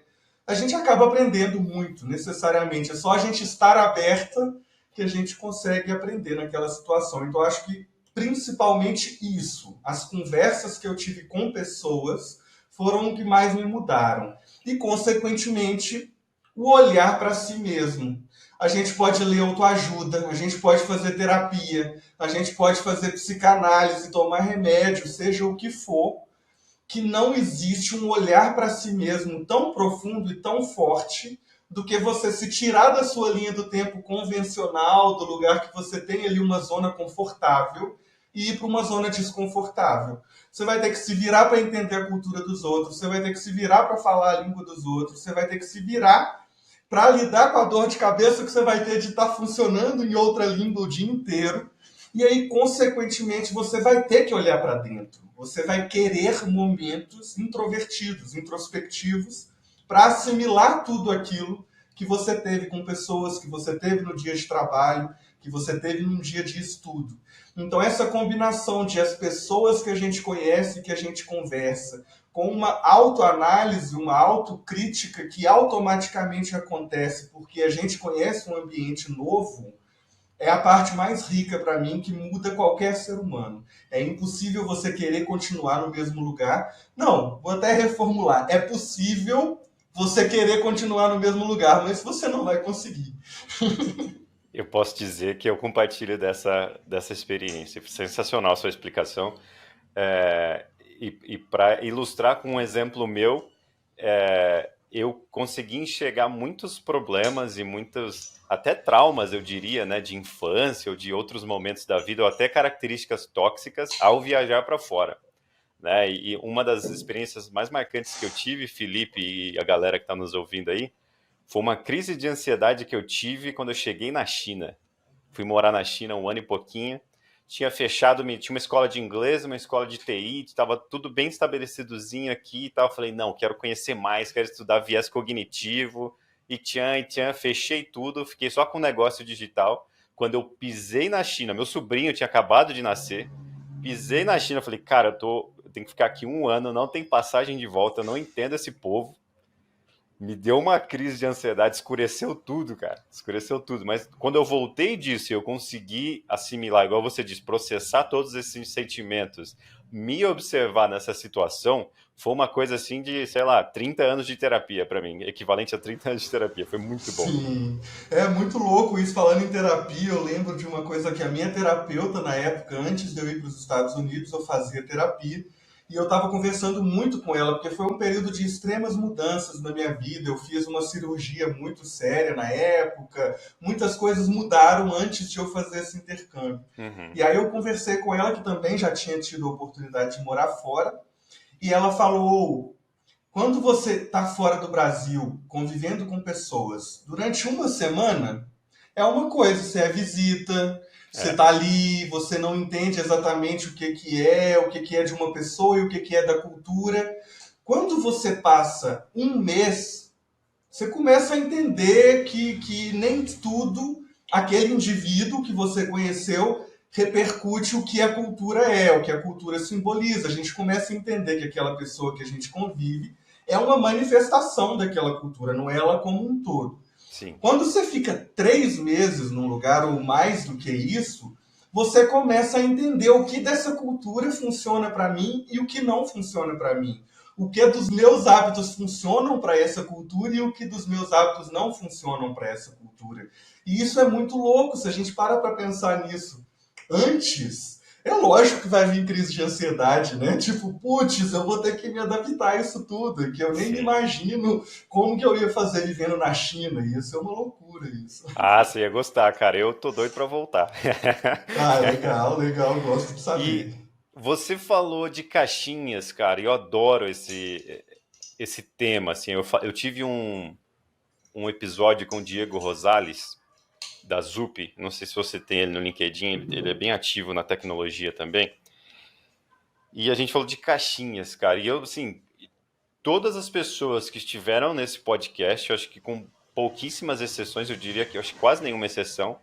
a gente acaba aprendendo muito, necessariamente. É só a gente estar aberta que a gente consegue aprender naquela situação. Então, acho que principalmente isso. As conversas que eu tive com pessoas foram o que mais me mudaram. E, consequentemente, o olhar para si mesmo. A gente pode ler autoajuda, a gente pode fazer terapia, a gente pode fazer psicanálise, tomar remédio, seja o que for, que não existe um olhar para si mesmo tão profundo e tão forte do que você se tirar da sua linha do tempo convencional, do lugar que você tem ali uma zona confortável, e ir para uma zona desconfortável. Você vai ter que se virar para entender a cultura dos outros, você vai ter que se virar para falar a língua dos outros, você vai ter que se virar para lidar com a dor de cabeça que você vai ter de estar funcionando em outra língua o dia inteiro. E aí, consequentemente, você vai ter que olhar para dentro. Você vai querer momentos introvertidos, introspectivos, para assimilar tudo aquilo que você teve com pessoas, que você teve no dia de trabalho, que você teve num dia de estudo. Então, essa combinação de as pessoas que a gente conhece, que a gente conversa, com uma autoanálise, uma autocrítica que automaticamente acontece porque a gente conhece um ambiente novo, é a parte mais rica para mim, que muda qualquer ser humano. É impossível você querer continuar no mesmo lugar. Não, vou até reformular. É possível você querer continuar no mesmo lugar, mas você não vai conseguir. Eu posso dizer que eu compartilho dessa experiência. Sensacional a sua explicação. É, e para ilustrar com um exemplo meu, eu consegui enxergar muitos problemas e muitos, até traumas, eu diria, né, de infância ou de outros momentos da vida, ou até características tóxicas ao viajar para fora. Né? E uma das experiências mais marcantes que eu tive, Felipe e a galera que está nos ouvindo aí, foi uma crise de ansiedade que eu tive quando eu cheguei na China. Fui morar na China um ano e pouquinho. Tinha fechado, tinha uma escola de inglês, uma escola de TI, estava tudo bem estabelecidozinho aqui e tal. Eu falei, não, quero conhecer mais, quero estudar viés cognitivo. E tchan, fechei tudo, fiquei só com o negócio digital. Quando eu pisei na China, meu sobrinho tinha acabado de nascer, pisei na China, falei, cara, eu tenho que ficar aqui um ano, não tem passagem de volta, eu não entendo esse povo. Me deu uma crise de ansiedade, escureceu tudo, cara. Escureceu tudo. Mas quando eu voltei disso e eu consegui assimilar, igual você disse, processar todos esses sentimentos, me observar nessa situação, foi uma coisa assim de, sei lá, 30 anos de terapia para mim, equivalente a 30 anos de terapia. Foi muito bom. Sim, é muito louco isso. Falando em terapia, eu lembro de uma coisa que a minha terapeuta, na época, antes de eu ir para os Estados Unidos, eu fazia terapia. E eu estava conversando muito com ela, porque foi um período de extremas mudanças na minha vida. Eu fiz uma cirurgia muito séria na época, muitas coisas mudaram antes de eu fazer esse intercâmbio. Uhum. E aí eu conversei com ela, que também já tinha tido a oportunidade de morar fora, e ela falou: quando você está fora do Brasil, convivendo com pessoas, durante uma semana, é uma coisa, você é visita, você É. está ali, você não entende exatamente o que é de uma pessoa e o que é da cultura. Quando você passa um mês, você começa a entender que nem tudo aquele indivíduo que você conheceu repercute o que a cultura é, o que a cultura simboliza. A gente começa a entender que aquela pessoa que a gente convive é uma manifestação daquela cultura, não é ela como um todo. Sim. Quando você fica 3 meses num lugar ou mais do que isso, você começa a entender o que dessa cultura funciona para mim e o que não funciona para mim. O que dos meus hábitos funcionam para essa cultura e o que dos meus hábitos não funcionam para essa cultura. E isso é muito louco se a gente para pensar nisso. Antes, é lógico que vai vir crise de ansiedade, né? Tipo, putz, eu vou ter que me adaptar a isso tudo, que eu nem me Sim. imagino como que eu ia fazer vivendo na China. Ia ser uma loucura isso. Ah, você ia gostar, cara. Eu tô doido pra voltar. Ah, legal, legal, gosto de E saber. você falou de caixinhas, cara. E eu adoro esse tema, assim. Eu tive um episódio com o Diego Rosales, da Zup. Não sei se você tem ele no LinkedIn. Ele é bem ativo na tecnologia também. E a gente falou de caixinhas, cara. E eu, assim, todas as pessoas que estiveram nesse podcast, eu acho que com pouquíssimas exceções, eu diria que eu acho que quase nenhuma exceção,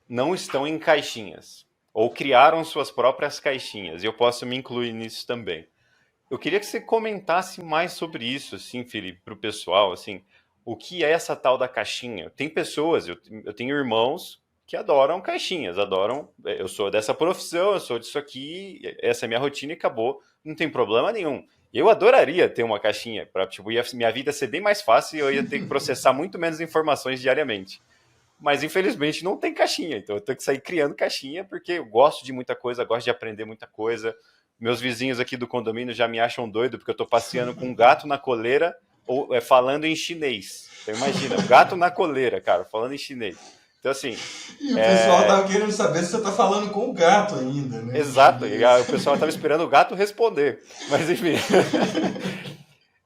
não estão em caixinhas. Ou criaram suas próprias caixinhas. E eu posso me incluir nisso também. Eu queria que você comentasse mais sobre isso, assim, Felipe, para o pessoal, assim, o que é essa tal da caixinha? Tem pessoas, eu tenho irmãos que adoram caixinhas, adoram, eu sou dessa profissão, eu sou disso aqui, essa é a minha rotina e acabou, não tem problema nenhum. Eu adoraria ter uma caixinha, para tipo, minha vida ser bem mais fácil e eu ia ter que processar muito menos informações diariamente. Mas infelizmente não tem caixinha, então eu tenho que sair criando caixinha porque eu gosto de muita coisa, gosto de aprender muita coisa. Meus vizinhos aqui do condomínio já me acham doido porque eu tô passeando com um gato na coleira ou falando em chinês. Então imagina, o gato na coleira, cara, falando em chinês. Então assim, E o pessoal tava querendo saber se você tá falando com o gato ainda, né? Em exato, e chinês. o pessoal tava esperando o gato responder. Mas enfim,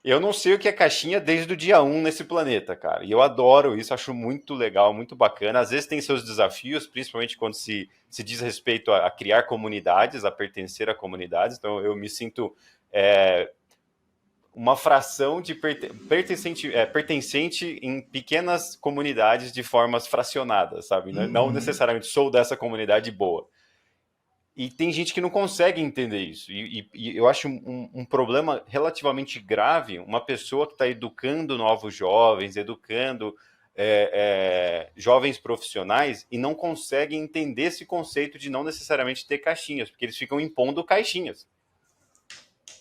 eu não sei o que é caixinha desde o dia um nesse planeta, cara. E eu adoro isso, acho muito legal, muito bacana. Às vezes tem seus desafios, principalmente quando se diz respeito a criar comunidades, a pertencer a comunidades. Então eu me sinto uma fração de pertencente em pequenas comunidades de formas fracionadas, sabe? Não Uhum. necessariamente sou dessa comunidade boa. E tem gente que não consegue entender isso. E eu acho um problema relativamente grave uma pessoa que está educando novos jovens, educando jovens profissionais e não consegue entender esse conceito de não necessariamente ter caixinhas, porque eles ficam impondo caixinhas.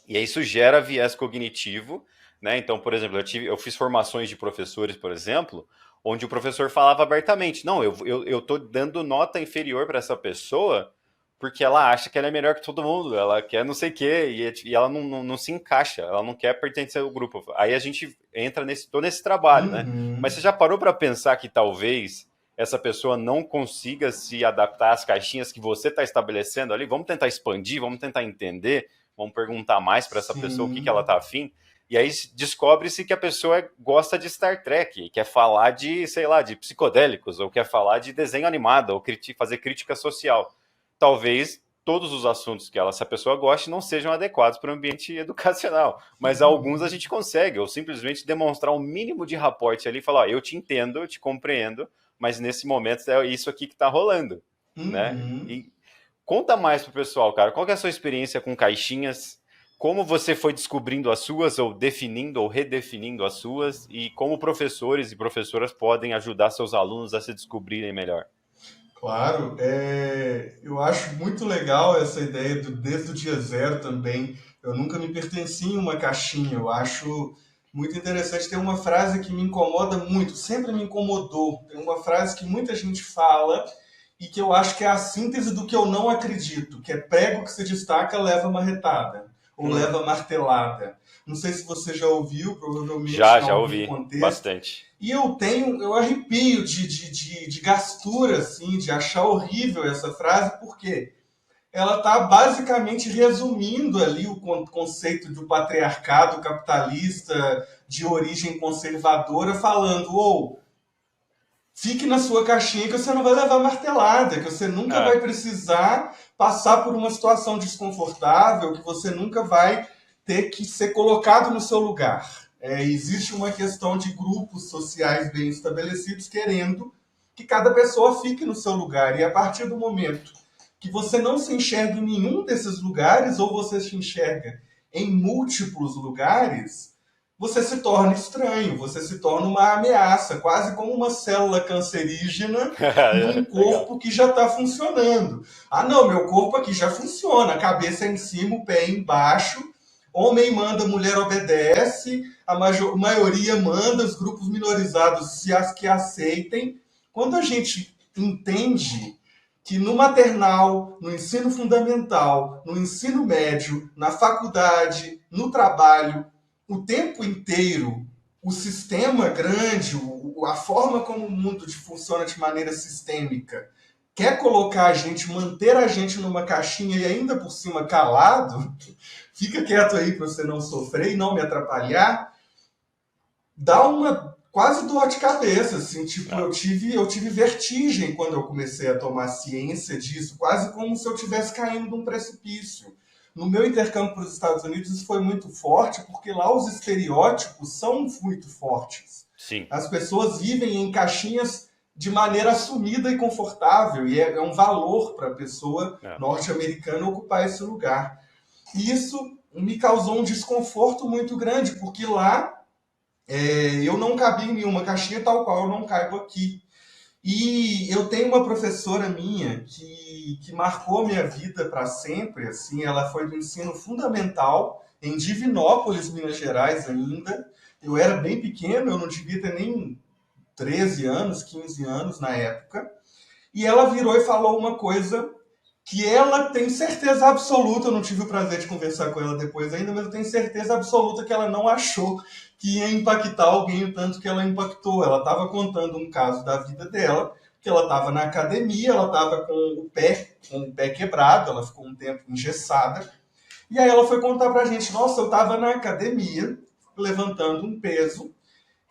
E aí isso gera viés cognitivo, né? Então, por exemplo, eu fiz formações de professores, por exemplo, onde o professor falava abertamente: não, eu estou dando nota inferior para essa pessoa porque ela acha que ela é melhor que todo mundo, ela quer não sei o quê, e ela não se encaixa, ela não quer pertencer ao grupo. Aí a gente entra todo nesse trabalho, né? Mas você Uhum. já parou para pensar que talvez essa pessoa não consiga se adaptar às caixinhas que você está estabelecendo ali? Vamos tentar expandir, vamos tentar entender, vamos perguntar mais para essa pessoa o que ela Sim. está afim. E aí descobre-se que a pessoa gosta de Star Trek, quer falar de, sei lá, de psicodélicos, ou quer falar de desenho animado, ou fazer crítica social. Talvez todos os assuntos que essa pessoa goste não sejam adequados para o ambiente educacional, mas alguns a gente consegue, ou simplesmente demonstrar um mínimo de raporte ali e falar: eu te entendo, eu te compreendo, mas nesse momento é isso aqui que está rolando, né? Uhum. E conta mais pro pessoal, cara, qual que é a sua experiência com caixinhas? Como você foi descobrindo as suas, ou definindo ou redefinindo as suas, e como professores e professoras podem ajudar seus alunos a se descobrirem melhor? Claro, eu acho muito legal essa ideia desde o dia zero também. Eu nunca me pertenci em uma caixinha. Eu acho muito interessante. Tem uma frase que me incomoda muito, sempre me incomodou. Tem uma frase que muita gente fala e que eu acho que é a síntese do que eu não acredito, que é prego que se destaca leva marretada ou Hum, leva martelada. Não sei se você já ouviu, provavelmente em já algum ouvi contexto. bastante. E eu arrepio de gastura, assim, de achar horrível essa frase, porque ela está basicamente resumindo ali o conceito do patriarcado capitalista de origem conservadora, falando, ou fique na sua caixinha que você não vai levar martelada, que você nunca vai Ah, precisar passar por uma situação desconfortável, que você nunca vai ter que ser colocado no seu lugar. Existe uma questão de grupos sociais bem estabelecidos querendo que cada pessoa fique no seu lugar. E a partir do momento que você não se enxerga em nenhum desses lugares, ou você se enxerga em múltiplos lugares, você se torna estranho, você se torna uma ameaça, quase como uma célula cancerígena num Legal. corpo que já está funcionando. Ah, não, meu corpo aqui já funciona, a cabeça é em cima, o pé é embaixo, homem manda, mulher obedece, a maioria manda, os grupos minorizados que aceitem. Quando a gente entende que no maternal, no ensino fundamental, no ensino médio, na faculdade, no trabalho, o tempo inteiro, o sistema grande, a forma como o mundo funciona de maneira sistêmica, quer colocar a gente, manter a gente numa caixinha e ainda por cima calado, fica quieto aí para você não sofrer e não me atrapalhar, dá uma quase dor de cabeça, assim, tipo, Ah, eu tive vertigem quando eu comecei a tomar ciência disso, quase como se eu estivesse caindo de um precipício. No meu intercâmbio para os Estados Unidos, isso foi muito forte, porque lá os estereótipos são muito fortes. sim. As pessoas vivem em caixinhas de maneira assumida e confortável, e é um valor para a pessoa É. norte-americana ocupar esse lugar. E isso me causou um desconforto muito grande, porque lá eu não cabia em nenhuma caixinha tal qual eu não caibo aqui. E eu tenho uma professora minha que marcou minha vida para sempre. Assim, ela foi do ensino fundamental em Divinópolis, Minas Gerais ainda. Eu era bem pequeno, eu não devia ter nem 13 anos, 15 anos na época. E ela virou e falou uma coisa que ela tem certeza absoluta, eu não tive o prazer de conversar com ela depois ainda, mas eu tenho certeza absoluta que ela não achou que ia impactar alguém o tanto que ela impactou. Ela estava contando um caso da vida dela, que ela estava na academia, ela estava com o pé quebrado, ela ficou um tempo engessada, e aí ela foi contar pra gente, nossa, eu estava na academia, levantando um peso,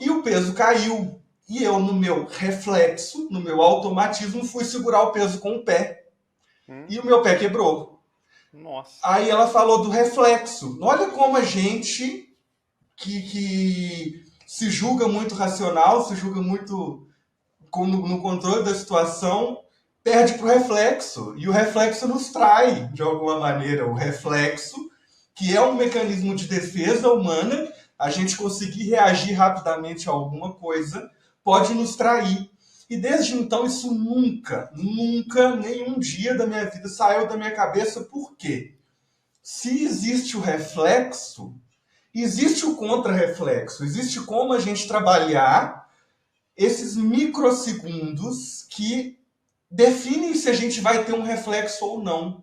e o peso caiu, e eu, no meu reflexo, no meu automatismo, fui segurar o peso com o pé, Hum, e o meu pé quebrou. nossa. Aí ela falou do reflexo. Olha como a gente que se julga muito racional, se julga muito no controle da situação, perde para o reflexo. E o reflexo nos trai, de alguma maneira. O reflexo, que é um mecanismo de defesa humana, a gente conseguir reagir rapidamente a alguma coisa, pode nos trair. E desde então isso nunca, nunca, nenhum dia da minha vida saiu da minha cabeça. Por quê? Se existe o reflexo, existe o contra-reflexo. Existe como a gente trabalhar esses microsegundos que definem se a gente vai ter um reflexo ou não.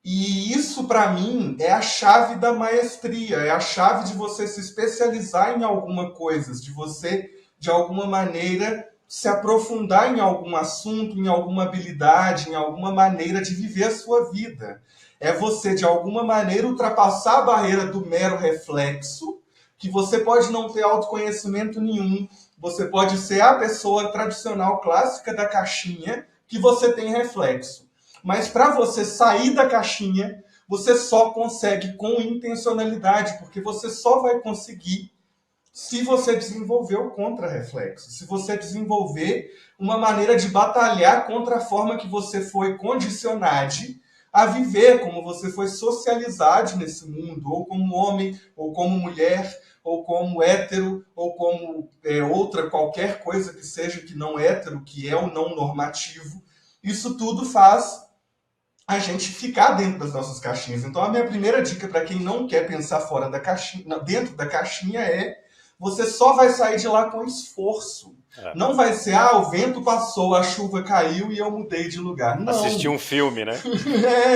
E isso, para mim, é a chave da maestria, é a chave de você se especializar em alguma coisa, de você, de alguma maneira, se aprofundar em algum assunto, em alguma habilidade, em alguma maneira de viver a sua vida. É você, de alguma maneira, ultrapassar a barreira do mero reflexo, que você pode não ter autoconhecimento nenhum, você pode ser a pessoa tradicional, clássica da caixinha, que você tem reflexo. Mas para você sair da caixinha, você só consegue com intencionalidade, porque você só vai conseguir se você desenvolver o contra-reflexo, se você desenvolver uma maneira de batalhar contra a forma que você foi condicionado a viver, como você foi socializado nesse mundo, ou como homem, ou como mulher, ou como hétero, ou como outra qualquer coisa que seja que não hétero, que é o não normativo. Isso tudo faz a gente ficar dentro das nossas caixinhas. Então, a minha primeira dica para quem não quer pensar fora da caixinha, dentro da caixinha é: você só vai sair de lá com esforço. É. Não vai ser, o vento passou, a chuva caiu e eu mudei de lugar. Assistir Não. um filme, né?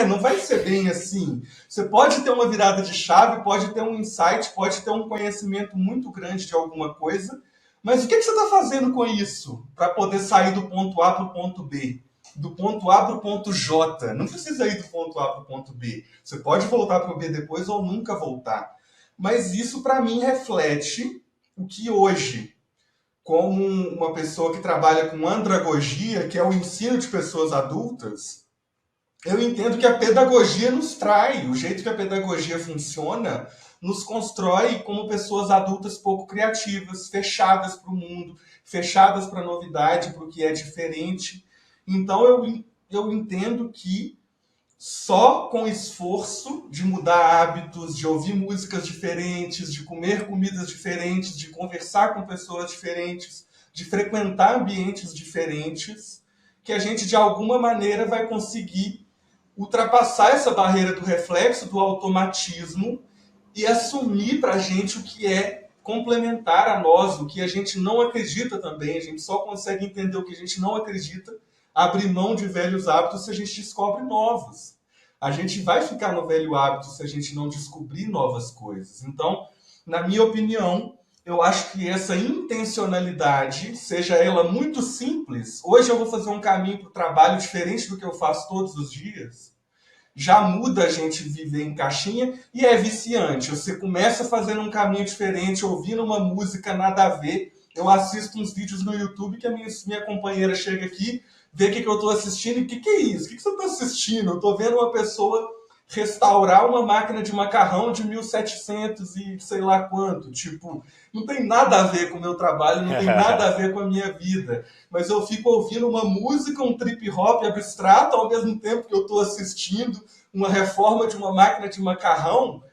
Não vai ser bem assim. Você pode ter uma virada de chave, pode ter um insight, pode ter um conhecimento muito grande de alguma coisa, mas o que você está fazendo com isso para poder sair do ponto A para o ponto B? Do ponto A para o ponto J. Não precisa ir do ponto A para o ponto B. Você pode voltar para o B depois ou nunca voltar. Mas isso, para mim, reflete o que hoje, como uma pessoa que trabalha com andragogia, que é o ensino de pessoas adultas, Eu entendo que a pedagogia nos trai, o jeito que a pedagogia funciona nos constrói como pessoas adultas pouco criativas, fechadas para o mundo, fechadas para a novidade, para o que é diferente. Então eu entendo que só com esforço de mudar hábitos, de ouvir músicas diferentes, de comer comidas diferentes, de conversar com pessoas diferentes, de frequentar ambientes diferentes, que a gente de alguma maneira vai conseguir ultrapassar essa barreira do reflexo, do automatismo e assumir para a gente o que é complementar a nós, o que a gente não acredita também. A gente só consegue entender o que a gente não acredita, abrir mão de velhos hábitos se a gente descobre novos. A gente vai ficar no velho hábito se a gente não descobrir novas coisas. Então, na minha opinião, eu acho que essa intencionalidade, seja ela muito simples, hoje eu vou fazer um caminho para o trabalho diferente do que eu faço todos os dias, já muda a gente viver em caixinha e é viciante. Você começa fazendo um caminho diferente, ouvindo uma música nada a ver. Eu assisto uns vídeos no YouTube que a minha companheira chega aqui, vê o que eu estou assistindo e o que é isso? O que você está assistindo? Eu estou vendo uma pessoa restaurar uma máquina de macarrão de 1700 e sei lá quanto. Tipo, não tem nada a ver com o meu trabalho, não tem nada a ver com a minha vida. Mas eu fico ouvindo uma música, um trip hop abstrato, ao mesmo tempo que eu estou assistindo uma reforma de uma máquina de macarrão.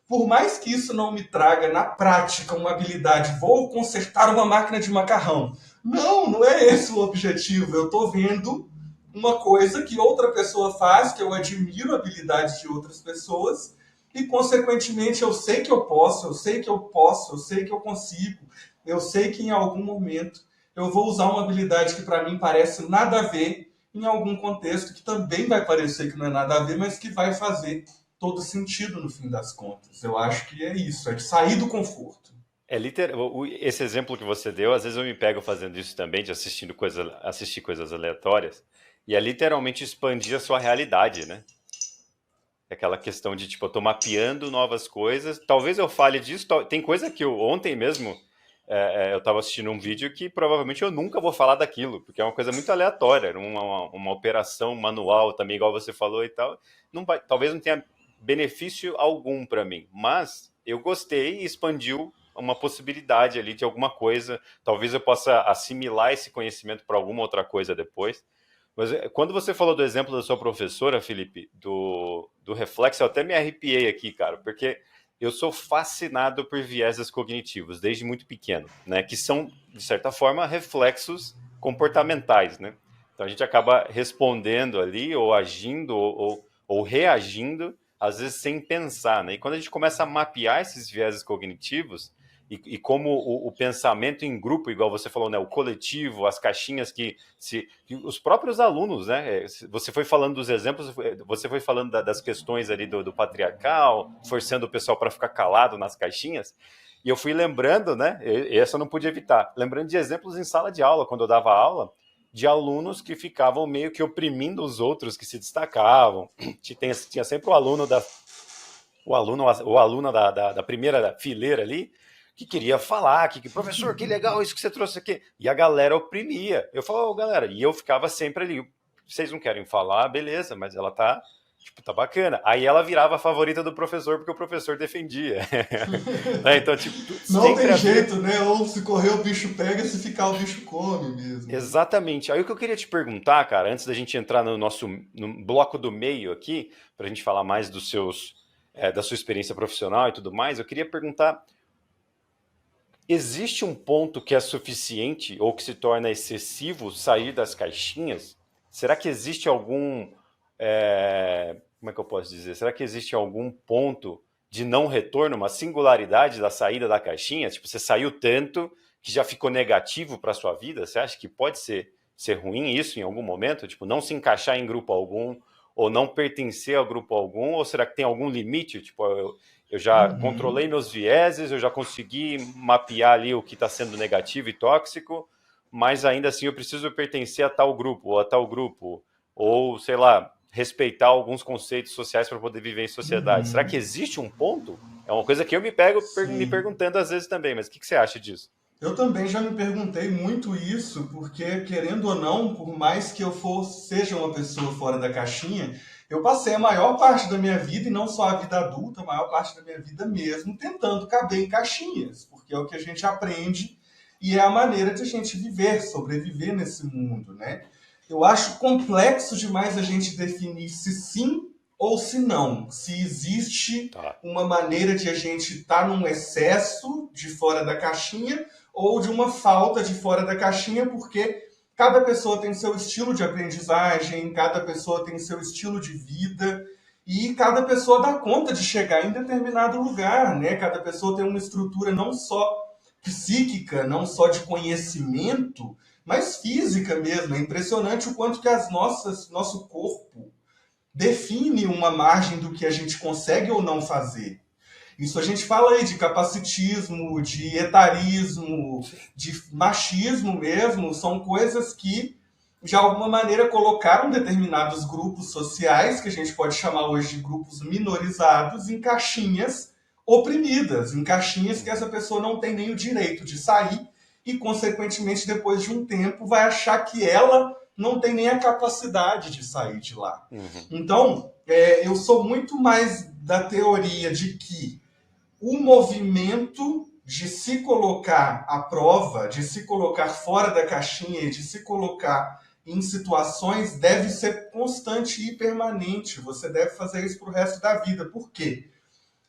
Por mais que isso não me traga na prática uma habilidade, vou consertar uma máquina de macarrão. Não, não é esse o objetivo. Eu estou vendo uma coisa que outra pessoa faz, que eu admiro a habilidade de outras pessoas, e consequentemente eu sei que eu posso, eu sei que eu posso, eu sei que eu consigo, eu sei que em algum momento eu vou usar uma habilidade que para mim parece nada a ver em algum contexto que também vai parecer que não é nada a ver, mas que vai fazer todo sentido no fim das contas. Eu acho que é isso, é de sair do conforto. Esse exemplo que você deu, às vezes eu me pego fazendo isso também, de assistir coisas aleatórias, e é literalmente expandir a sua realidade, né? É aquela questão de, tipo, eu tô mapeando novas coisas, talvez eu fale disso, tem coisa que ontem mesmo, eu tava assistindo um vídeo que provavelmente eu nunca vou falar daquilo, porque é uma coisa muito aleatória, era uma operação manual também, igual você falou e tal, talvez não tenha benefício algum para mim, mas eu gostei e expandiu uma possibilidade ali de alguma coisa, talvez eu possa assimilar esse conhecimento para alguma outra coisa depois. Mas quando você falou do exemplo da sua professora, Felipe, do reflexo, eu até me arrepiei aqui, cara, porque eu sou fascinado por vieses cognitivos desde muito pequeno, né? Que são, de certa forma, reflexos comportamentais, né? Então a gente acaba respondendo ali, ou agindo, ou reagindo, às vezes sem pensar, né? E quando a gente começa a mapear esses vieses cognitivos, e como o pensamento em grupo, igual você falou, né, o coletivo, as caixinhas que os próprios alunos, né, você foi falando dos exemplos, você foi falando das questões ali do patriarcal, forçando o pessoal para ficar calado nas caixinhas, e eu fui lembrando, né, essa eu não pude evitar, lembrando de exemplos em sala de aula, quando eu dava aula, de alunos que ficavam meio que oprimindo os outros que se destacavam. Tinha sempre o aluno da primeira fileira ali, que queria falar, professor, que legal isso que você trouxe aqui. E a galera oprimia. Eu falava, oh, galera, e eu ficava sempre ali, vocês não querem falar, beleza, mas ela tá bacana. Aí ela virava a favorita do professor, porque o professor defendia. Então, tipo, não tem jeito, né? Ou se correr o bicho pega, se ficar o bicho come mesmo. Exatamente. Aí o que eu queria te perguntar, cara, antes da gente entrar no bloco do meio aqui, pra gente falar mais dos da sua experiência profissional e tudo mais, eu queria perguntar, existe um ponto que é suficiente ou que se torna excessivo sair das caixinhas? Será que existe algum... como é que eu posso dizer? Será que existe algum ponto de não retorno, uma singularidade da saída da caixinha? Tipo, você saiu tanto que já ficou negativo para a sua vida? Você acha que pode ser ruim isso em algum momento? Tipo, não se encaixar em grupo algum ou não pertencer a grupo algum? Ou será que tem algum limite? Tipo, eu já controlei meus vieses, eu já consegui mapear ali o que está sendo negativo e tóxico, mas ainda assim eu preciso pertencer a tal grupo, ou a tal grupo, ou, sei lá, respeitar alguns conceitos sociais para poder viver em sociedade. Será que existe um ponto? É uma coisa que eu me pego me perguntando às vezes também, mas o que você acha disso? Eu também já me perguntei muito isso, porque, querendo ou não, por mais que seja uma pessoa fora da caixinha, Eu passei a maior parte da minha vida, e não só a vida adulta, a maior parte da minha vida mesmo, tentando caber em caixinhas, porque é o que a gente aprende e é a maneira de a gente viver, sobreviver nesse mundo, né? Eu acho complexo demais a gente definir se sim ou se não, se existe Tá. uma maneira de a gente estar num excesso de fora da caixinha ou de uma falta de fora da caixinha, porque cada pessoa tem seu estilo de aprendizagem, cada pessoa tem seu estilo de vida e cada pessoa dá conta de chegar em determinado lugar, né? Cada pessoa tem uma estrutura não só psíquica, não só de conhecimento, mas física mesmo. É impressionante o quanto que nosso corpo define uma margem do que a gente consegue ou não fazer. Isso a gente fala aí de capacitismo, de etarismo, de machismo mesmo, são coisas que, de alguma maneira, colocaram determinados grupos sociais, que a gente pode chamar hoje de grupos minorizados, em caixinhas oprimidas, em caixinhas que essa pessoa não tem nem o direito de sair e, consequentemente, depois de um tempo, vai achar que ela não tem nem a capacidade de sair de lá. Então, eu sou muito mais da teoria de que o movimento de se colocar à prova, de se colocar fora da caixinha, de se colocar em situações, deve ser constante e permanente. Você deve fazer isso para o resto da vida. Por quê?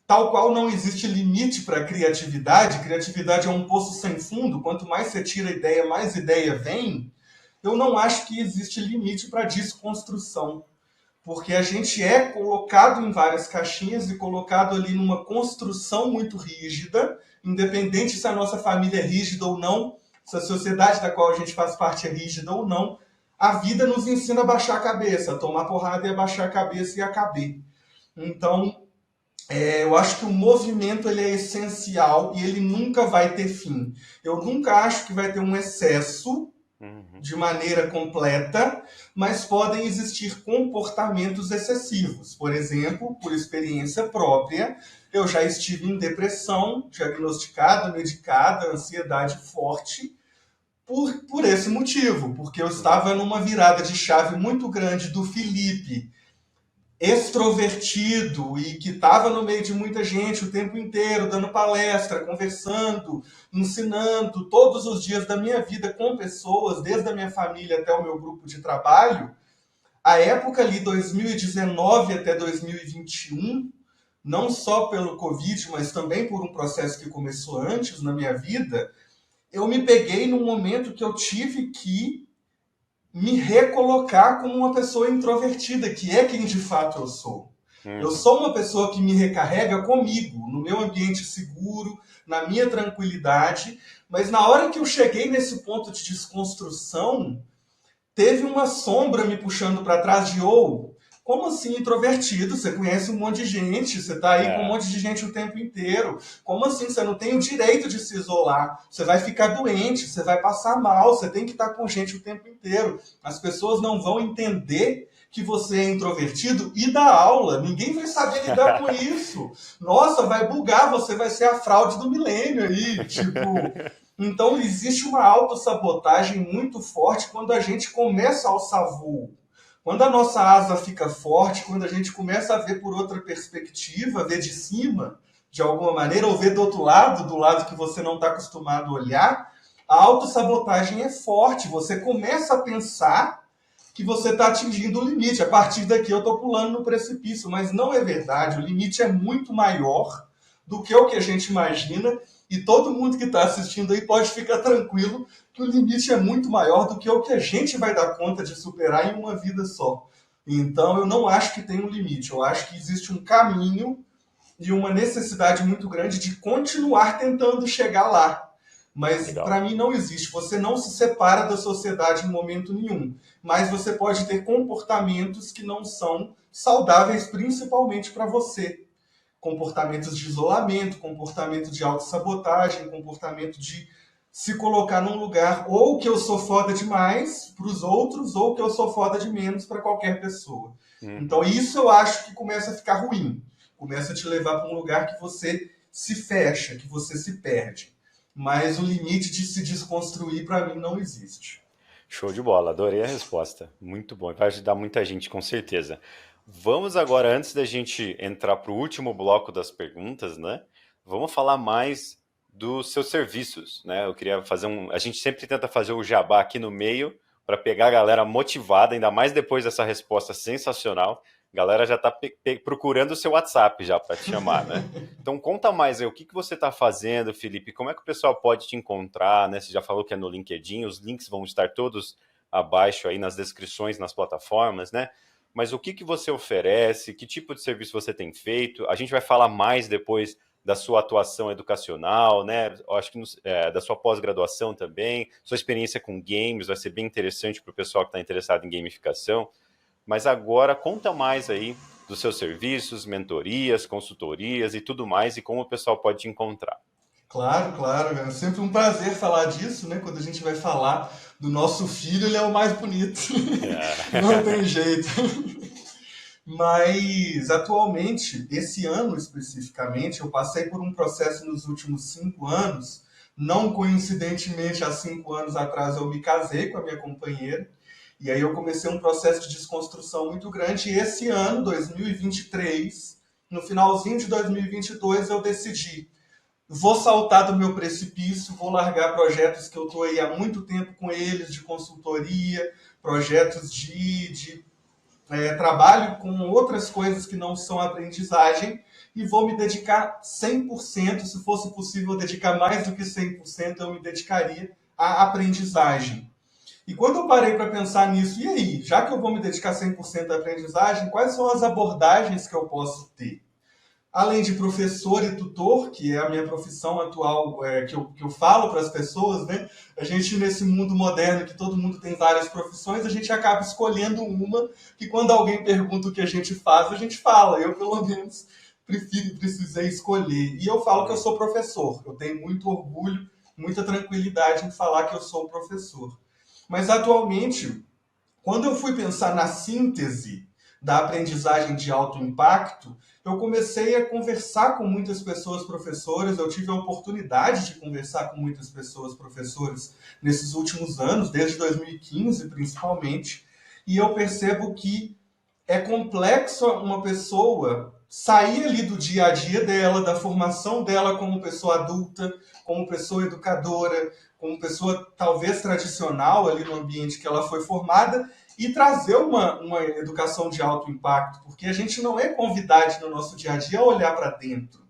Tal qual não existe limite para a criatividade, criatividade é um poço sem fundo, quanto mais você tira ideia, mais ideia vem. Eu não acho que existe limite para a desconstrução, porque a gente é colocado em várias caixinhas e colocado ali numa construção muito rígida, independente se a nossa família é rígida ou não, se a sociedade da qual a gente faz parte é rígida ou não, a vida nos ensina a baixar a cabeça, a tomar porrada e a baixar a cabeça e a caber. Então, eu acho que o movimento ele é essencial e ele nunca vai ter fim. Eu nunca acho que vai ter um excesso de maneira completa, mas podem existir comportamentos excessivos. Por exemplo, por experiência própria, eu já estive em depressão, diagnosticada, medicada, ansiedade forte, por esse motivo, porque eu estava numa virada de chave muito grande do Felipe, extrovertido e que estava no meio de muita gente o tempo inteiro, dando palestra, conversando, ensinando todos os dias da minha vida com pessoas, desde a minha família até o meu grupo de trabalho. A época ali, 2019 até 2021, não só pelo Covid, mas também por um processo que começou antes na minha vida, eu me peguei num momento que eu tive que me recolocar como uma pessoa introvertida, que é quem de fato eu sou. Eu sou uma pessoa que me recarrega comigo, no meu ambiente seguro, na minha tranquilidade, mas na hora que eu cheguei nesse ponto de desconstrução, teve uma sombra me puxando para trás de como assim introvertido? Você conhece um monte de gente, você está aí com um monte de gente o tempo inteiro. Como assim? Você não tem o direito de se isolar. Você vai ficar doente, você vai passar mal, você tem que estar com gente o tempo inteiro. As pessoas não vão entender que você é introvertido e dá aula. Ninguém vai saber lidar com isso. Nossa, vai bugar, você vai ser a fraude do milênio aí. Então existe uma autossabotagem muito forte quando a gente começa a alçar voo. Quando a nossa asa fica forte, quando a gente começa a ver por outra perspectiva, ver de cima, de alguma maneira, ou ver do lado que você não está acostumado a olhar, a autossabotagem é forte. Você começa a pensar que você está atingindo o limite. A partir daqui eu estou pulando no precipício, mas não é verdade. O limite é muito maior do que o que a gente imagina e todo mundo que está assistindo aí pode ficar tranquilo que o limite é muito maior do que o que a gente vai dar conta de superar em uma vida só. Então, eu não acho que tem um limite. Eu acho que existe um caminho e uma necessidade muito grande de continuar tentando chegar lá. Mas, para mim, não existe. Você não se separa da sociedade em momento nenhum. Mas você pode ter comportamentos que não são saudáveis, principalmente para você. Comportamentos de isolamento, comportamento de autossabotagem, comportamento de se colocar num lugar ou que eu sou foda demais para os outros ou que eu sou foda de menos para qualquer pessoa. Então isso eu acho que começa a ficar ruim. Começa a te levar para um lugar que você se fecha, que você se perde. Mas o limite de se desconstruir para mim não existe. Show de bola, adorei a resposta. Muito bom, vai ajudar muita gente, com certeza. Vamos agora, antes da gente entrar para o último bloco das perguntas, né? Vamos falar mais dos seus serviços, né? Eu queria fazer um. A gente sempre tenta fazer o jabá aqui no meio para pegar a galera motivada, ainda mais depois dessa resposta sensacional. A galera já está procurando o seu WhatsApp já para te chamar, né? Então conta mais aí, o que que você está fazendo, Felipe? Como é que o pessoal pode te encontrar, né? Você já falou que é no LinkedIn, os links vão estar todos abaixo aí nas descrições, nas plataformas, né? Mas o que que você oferece? Que tipo de serviço você tem feito? A gente vai falar mais depois da sua atuação educacional, né? Eu acho que da sua pós-graduação também, sua experiência com games vai ser bem interessante para o pessoal que está interessado em gamificação. Mas agora conta mais aí dos seus serviços, mentorias, consultorias e tudo mais e como o pessoal pode te encontrar. Claro, claro, é sempre um prazer falar disso, né? Quando a gente vai falar do nosso filho, ele é o mais bonito. Não tem jeito. Mas, atualmente, esse ano especificamente, eu passei por um processo nos últimos 5 anos. Não coincidentemente, há 5 anos atrás, eu me casei com a minha companheira. E aí eu comecei um processo de desconstrução muito grande. E esse ano, 2023, no finalzinho de 2022, eu decidi: vou saltar do meu precipício, vou largar projetos que eu estou aí há muito tempo com eles, de consultoria, projetos de trabalho com outras coisas que não são aprendizagem, e vou me dedicar 100%. Se fosse possível dedicar mais do que 100%, eu me dedicaria à aprendizagem. E quando eu parei para pensar nisso, e aí, já que eu vou me dedicar 100% à aprendizagem, quais são as abordagens que eu posso ter? Além de professor e tutor, que é a minha profissão atual, que eu falo para as pessoas, né? A gente, nesse mundo moderno, que todo mundo tem várias profissões, a gente acaba escolhendo uma, que quando alguém pergunta o que a gente faz, a gente fala. Eu, pelo menos, precisei escolher. E eu falo que eu sou professor. Eu tenho muito orgulho, muita tranquilidade em falar que eu sou professor. Mas, atualmente, quando eu fui pensar na síntese da aprendizagem de alto impacto, eu comecei a conversar com muitas pessoas professoras. Eu tive a oportunidade de conversar com muitas pessoas professoras nesses últimos anos, desde 2015 principalmente, e eu percebo que é complexo uma pessoa sair ali do dia a dia dela, da formação dela como pessoa adulta, como pessoa educadora, como pessoa talvez tradicional ali no ambiente que ela foi formada, e trazer uma educação de alto impacto, porque a gente não é convidado no nosso dia a dia a olhar para dentro.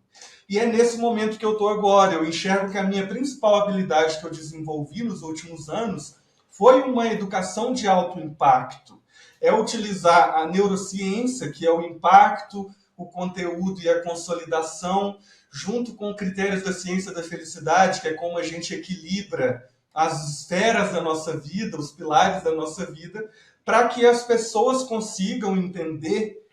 E é nesse momento que eu estou agora. Eu enxergo que a minha principal habilidade que eu desenvolvi nos últimos anos foi uma educação de alto impacto. É utilizar a neurociência, que é o impacto, o conteúdo e a consolidação, junto com critérios da ciência da felicidade, que é como a gente equilibra as esferas da nossa vida, os pilares da nossa vida, para que as pessoas consigam entender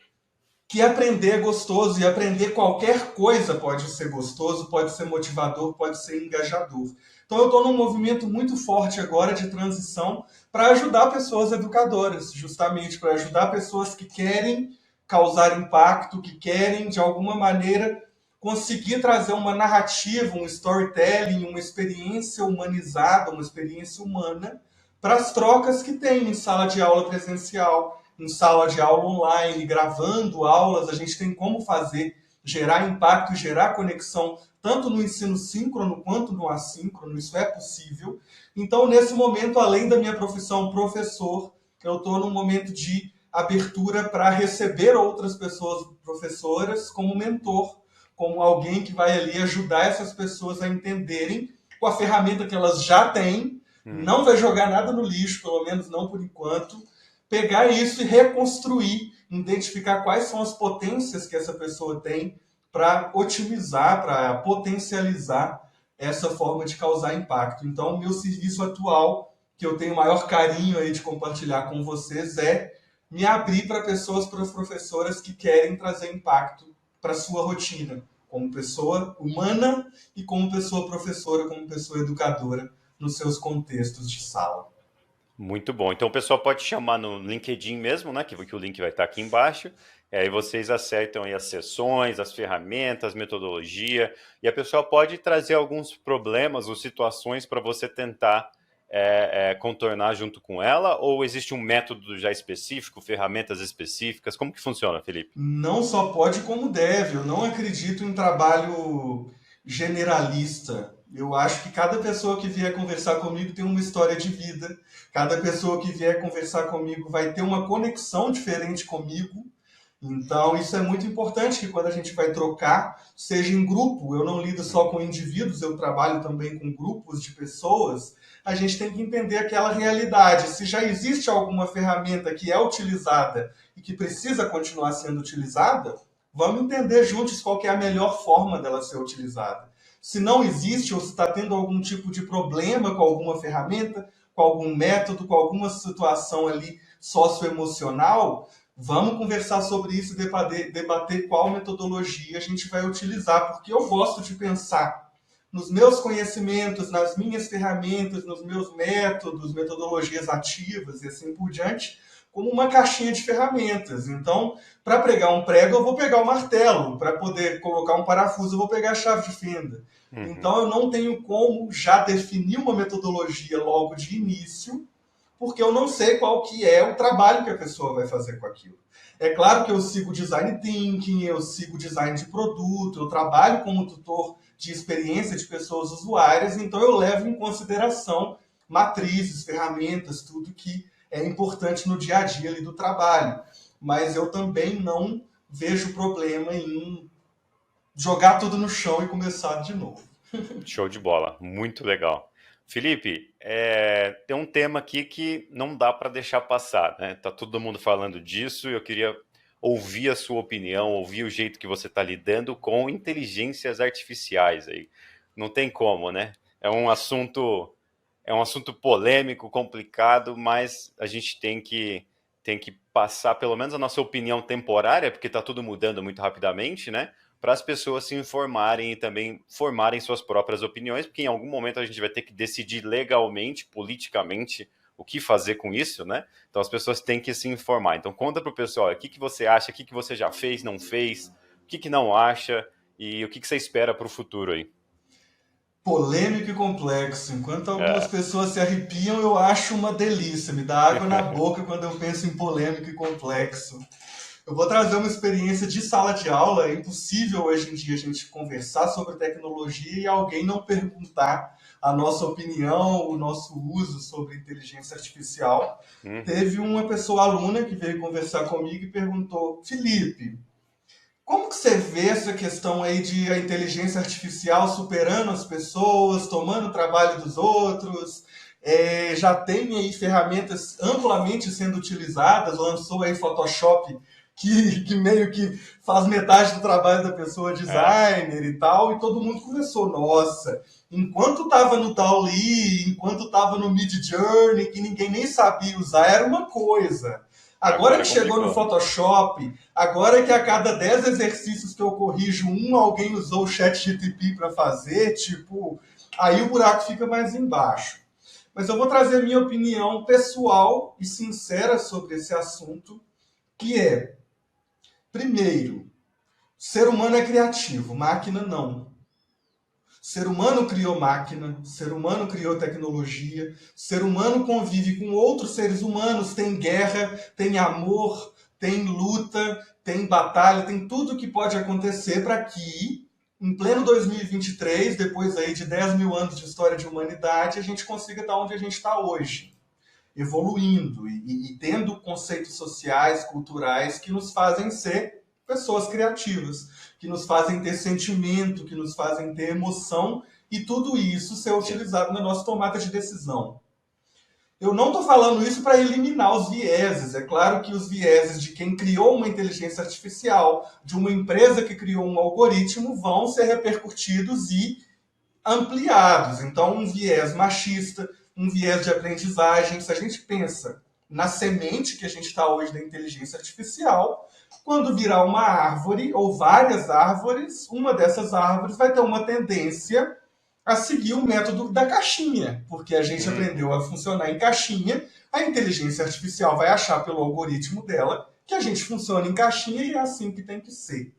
que aprender é gostoso, e aprender qualquer coisa pode ser gostoso, pode ser motivador, pode ser engajador. Então eu estou num movimento muito forte agora de transição para ajudar pessoas educadoras, justamente para ajudar pessoas que querem causar impacto, que querem, de alguma maneira, conseguir trazer uma narrativa, um storytelling, uma experiência humanizada, uma experiência humana para as trocas que tem em sala de aula presencial, em sala de aula online, gravando aulas. A gente tem como fazer, gerar impacto, gerar conexão, tanto no ensino síncrono quanto no assíncrono. Isso é possível. Então, nesse momento, além da minha profissão professor, eu estou num momento de abertura para receber outras pessoas professoras como mentor, como alguém que vai ali ajudar essas pessoas a entenderem, com a ferramenta que elas já têm, não vai jogar nada no lixo, pelo menos não por enquanto, pegar isso e reconstruir, identificar quais são as potências que essa pessoa tem para otimizar, para potencializar essa forma de causar impacto. Então, o meu serviço atual, que eu tenho o maior carinho aí de compartilhar com vocês, é me abrir para pessoas, para as professoras que querem trazer impacto para a sua rotina, como pessoa humana e como pessoa professora, como pessoa educadora, nos seus contextos de sala. Muito bom. Então o pessoal pode chamar no LinkedIn mesmo, né? Que o link vai estar aqui embaixo. Aí vocês acertam aí as sessões, as ferramentas, metodologia, e a pessoa pode trazer alguns problemas ou situações para você tentar contornar junto com ela? Ou existe um método já específico, ferramentas específicas? Como que funciona, Felipe? Não só pode como deve. Eu não acredito em trabalho generalista. Eu acho que cada pessoa que vier conversar comigo tem uma história de vida. Cada pessoa que vier conversar comigo vai ter uma conexão diferente comigo. Então, isso é muito importante que quando a gente vai trocar, seja em grupo, eu não lido só com indivíduos, eu trabalho também com grupos de pessoas, a gente tem que entender aquela realidade. Se já existe alguma ferramenta que é utilizada e que precisa continuar sendo utilizada, vamos entender juntos qual que é a melhor forma dela ser utilizada. Se não existe ou se está tendo algum tipo de problema com alguma ferramenta, com algum método, com alguma situação ali socioemocional, vamos conversar sobre isso e debater qual metodologia a gente vai utilizar, porque eu gosto de pensar nos meus conhecimentos, nas minhas ferramentas, nos meus métodos, metodologias ativas e assim por diante, como uma caixinha de ferramentas. Então, para pregar um prego, eu vou pegar o martelo. Para poder colocar um parafuso, eu vou pegar a chave de fenda. Então, eu não tenho como já definir uma metodologia logo de início, porque eu não sei qual que é o trabalho que a pessoa vai fazer com aquilo. É claro que eu sigo design thinking, eu sigo design de produto, eu trabalho como tutor de experiência de pessoas usuárias, então eu levo em consideração matrizes, ferramentas, tudo que é importante no dia a dia ali do trabalho. Mas eu também não vejo problema em jogar tudo no chão e começar de novo. Show de bola, muito legal. Felipe, tem um tema aqui que não dá para deixar passar, né? Tá todo mundo falando disso e eu queria ouvir a sua opinião, ouvir o jeito que você está lidando com inteligências artificiais aí. Não tem como, né? É um assunto polêmico, complicado, mas a gente tem que passar pelo menos a nossa opinião temporária, porque está tudo mudando muito rapidamente, né? Para as pessoas se informarem e também formarem suas próprias opiniões, porque em algum momento a gente vai ter que decidir legalmente, politicamente, o que fazer com isso, né? Então as pessoas têm que se informar. Então conta para o pessoal, o que você acha, o que você já fez, não fez, o que não acha e o que você espera para o futuro aí. Polêmico e complexo. Enquanto algumas É. pessoas se arrepiam, eu acho uma delícia. Me dá água na boca quando eu penso em polêmico e complexo. Eu vou trazer uma experiência de sala de aula. É impossível hoje em dia a gente conversar sobre tecnologia e alguém não perguntar a nossa opinião, o nosso uso sobre inteligência artificial. Teve uma pessoa aluna que veio conversar comigo e perguntou: Felipe, como que você vê essa questão aí de a inteligência artificial superando as pessoas, tomando o trabalho dos outros? Já tem aí ferramentas amplamente sendo utilizadas, lançou aí Photoshop que meio que faz metade do trabalho da pessoa designer e tal, e todo mundo começou, nossa, enquanto estava no Dall-E, enquanto estava no Midjourney, que ninguém nem sabia usar, era uma coisa. Agora que chegou no Photoshop, agora que a cada 10 exercícios que eu corrijo alguém usou o ChatGPT para fazer, tipo, aí o buraco fica mais embaixo. Mas eu vou trazer a minha opinião pessoal e sincera sobre esse assunto, que é, primeiro, ser humano é criativo, máquina não. Ser humano criou máquina, ser humano criou tecnologia, ser humano convive com outros seres humanos, tem guerra, tem amor, tem luta, tem batalha, tem tudo que pode acontecer para que, em pleno 2023, depois aí de 10 mil anos de história de humanidade, a gente consiga estar onde a gente está hoje, evoluindo e tendo conceitos sociais, culturais que nos fazem ser pessoas criativas, que nos fazem ter sentimento, que nos fazem ter emoção, e tudo isso ser utilizado na nossa tomada de decisão. Eu não estou falando isso para eliminar os vieses. É claro que os vieses de quem criou uma inteligência artificial, de uma empresa que criou um algoritmo, vão ser repercutidos e ampliados. Então, um viés machista, um viés de aprendizagem, se a gente pensa na semente que a gente está hoje da inteligência artificial, quando virar uma árvore ou várias árvores, uma dessas árvores vai ter uma tendência a seguir o método da caixinha, porque a gente aprendeu a funcionar em caixinha, a inteligência artificial vai achar pelo algoritmo dela que a gente funciona em caixinha e é assim que tem que ser.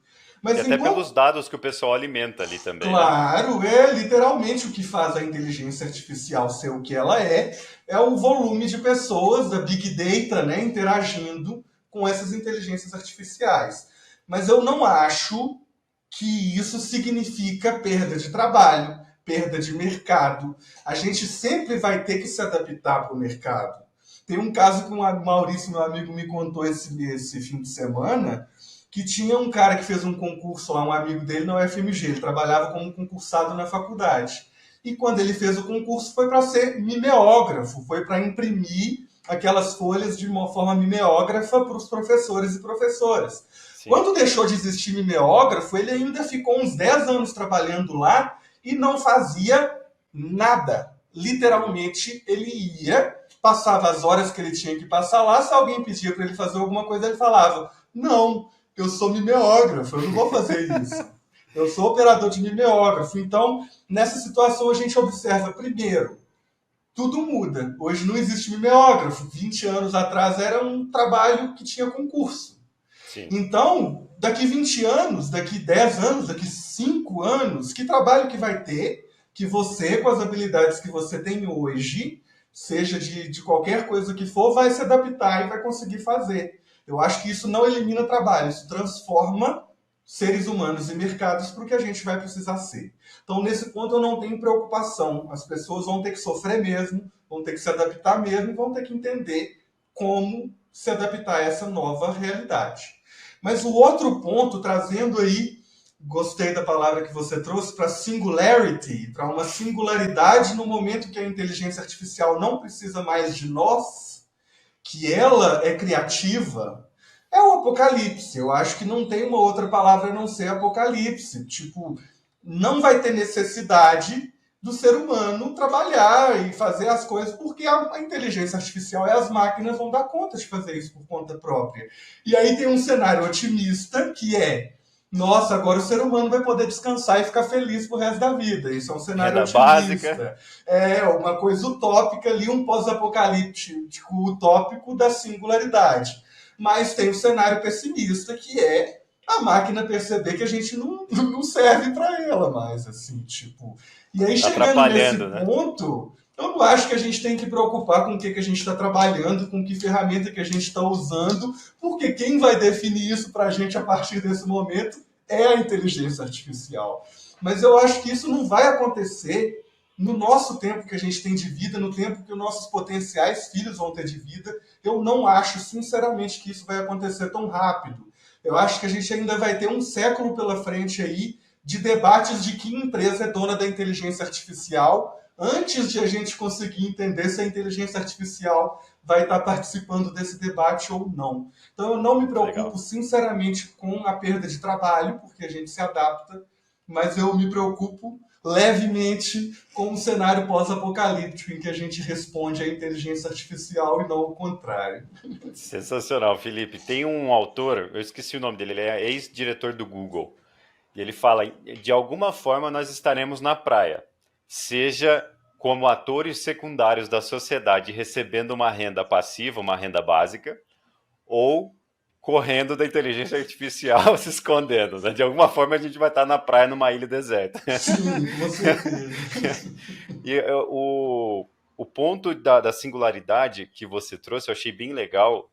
E Mas até enquanto pelos dados que o pessoal alimenta ali também, né? Claro, é literalmente o que faz a inteligência artificial ser o que ela é o volume de pessoas da Big Data, né, interagindo com essas inteligências artificiais. Mas eu não acho que isso significa perda de trabalho, perda de mercado. A gente sempre vai ter que se adaptar para o mercado. Tem um caso que o Maurício, meu amigo, me contou esse fim de semana, que tinha um cara que fez um concurso lá, um amigo dele na UFMG, ele trabalhava como concursado na faculdade. E quando ele fez o concurso foi para ser mimeógrafo, foi para imprimir aquelas folhas de uma forma mimeógrafa para os professores e professoras. Sim. Quando deixou de existir mimeógrafo, ele ainda ficou uns 10 anos trabalhando lá e não fazia nada. Literalmente, ele ia, passava as horas que ele tinha que passar lá, se alguém pedia para ele fazer alguma coisa, ele falava, não, eu sou mimeógrafo, eu não vou fazer isso. Eu sou operador de mimeógrafo. Então, nessa situação, a gente observa, primeiro, tudo muda. Hoje não existe mimeógrafo. 20 anos atrás era um trabalho que tinha concurso. Sim. Então, daqui 20 anos, daqui 10 anos, daqui 5 anos, que trabalho que vai ter que você, com as habilidades que você tem hoje, seja de qualquer coisa que for, vai se adaptar e vai conseguir fazer. Eu acho que isso não elimina trabalho, isso transforma seres humanos e mercados para o que a gente vai precisar ser. Então, nesse ponto, eu não tenho preocupação. As pessoas vão ter que sofrer mesmo, vão ter que se adaptar mesmo e vão ter que entender como se adaptar a essa nova realidade. Mas o outro ponto, trazendo aí, gostei da palavra que você trouxe, para singularity, para uma singularidade no momento que a inteligência artificial não precisa mais de nós, que ela é criativa, é o apocalipse. Eu acho que não tem uma outra palavra a não ser apocalipse. Tipo, não vai ter necessidade do ser humano trabalhar e fazer as coisas, porque a inteligência artificial e as máquinas vão dar conta de fazer isso por conta própria. E aí tem um cenário otimista, que é, nossa, agora o ser humano vai poder descansar e ficar feliz pro resto da vida. Isso é um cenário Renda básica. otimista. É uma coisa utópica ali, um pós-apocalíptico utópico da singularidade. Mas tem o cenário pessimista, que é a máquina perceber que a gente não serve para ela mais, assim, tipo. E aí, Tá chegando nesse atrapalhando, né? ponto, eu não acho que a gente tem que preocupar com o que a gente está trabalhando, com que ferramenta que a gente está usando, porque quem vai definir isso para a gente a partir desse momento é a inteligência artificial. Mas eu acho que isso não vai acontecer no nosso tempo que a gente tem de vida, no tempo que os nossos potenciais filhos vão ter de vida. Eu não acho, sinceramente, que isso vai acontecer tão rápido. Eu acho que a gente ainda vai ter um século pela frente aí de debates de que empresa é dona da inteligência artificial, antes de a gente conseguir entender se a inteligência artificial vai estar participando desse debate ou não. Então, eu não me preocupo, Legal. sinceramente, com a perda de trabalho, porque a gente se adapta, mas eu me preocupo levemente com um cenário pós-apocalíptico em que a gente responde à inteligência artificial e não o contrário. Sensacional, Felipe. Tem um autor, eu esqueci o nome dele, ele é ex-diretor do Google. E ele fala: de alguma forma nós estaremos na praia, seja como atores secundários da sociedade recebendo uma renda passiva, uma renda básica, ou correndo da inteligência artificial se escondendo, né? De alguma forma a gente vai estar na praia numa ilha deserta. Sim, com certeza. E o ponto da singularidade que você trouxe, eu achei bem legal,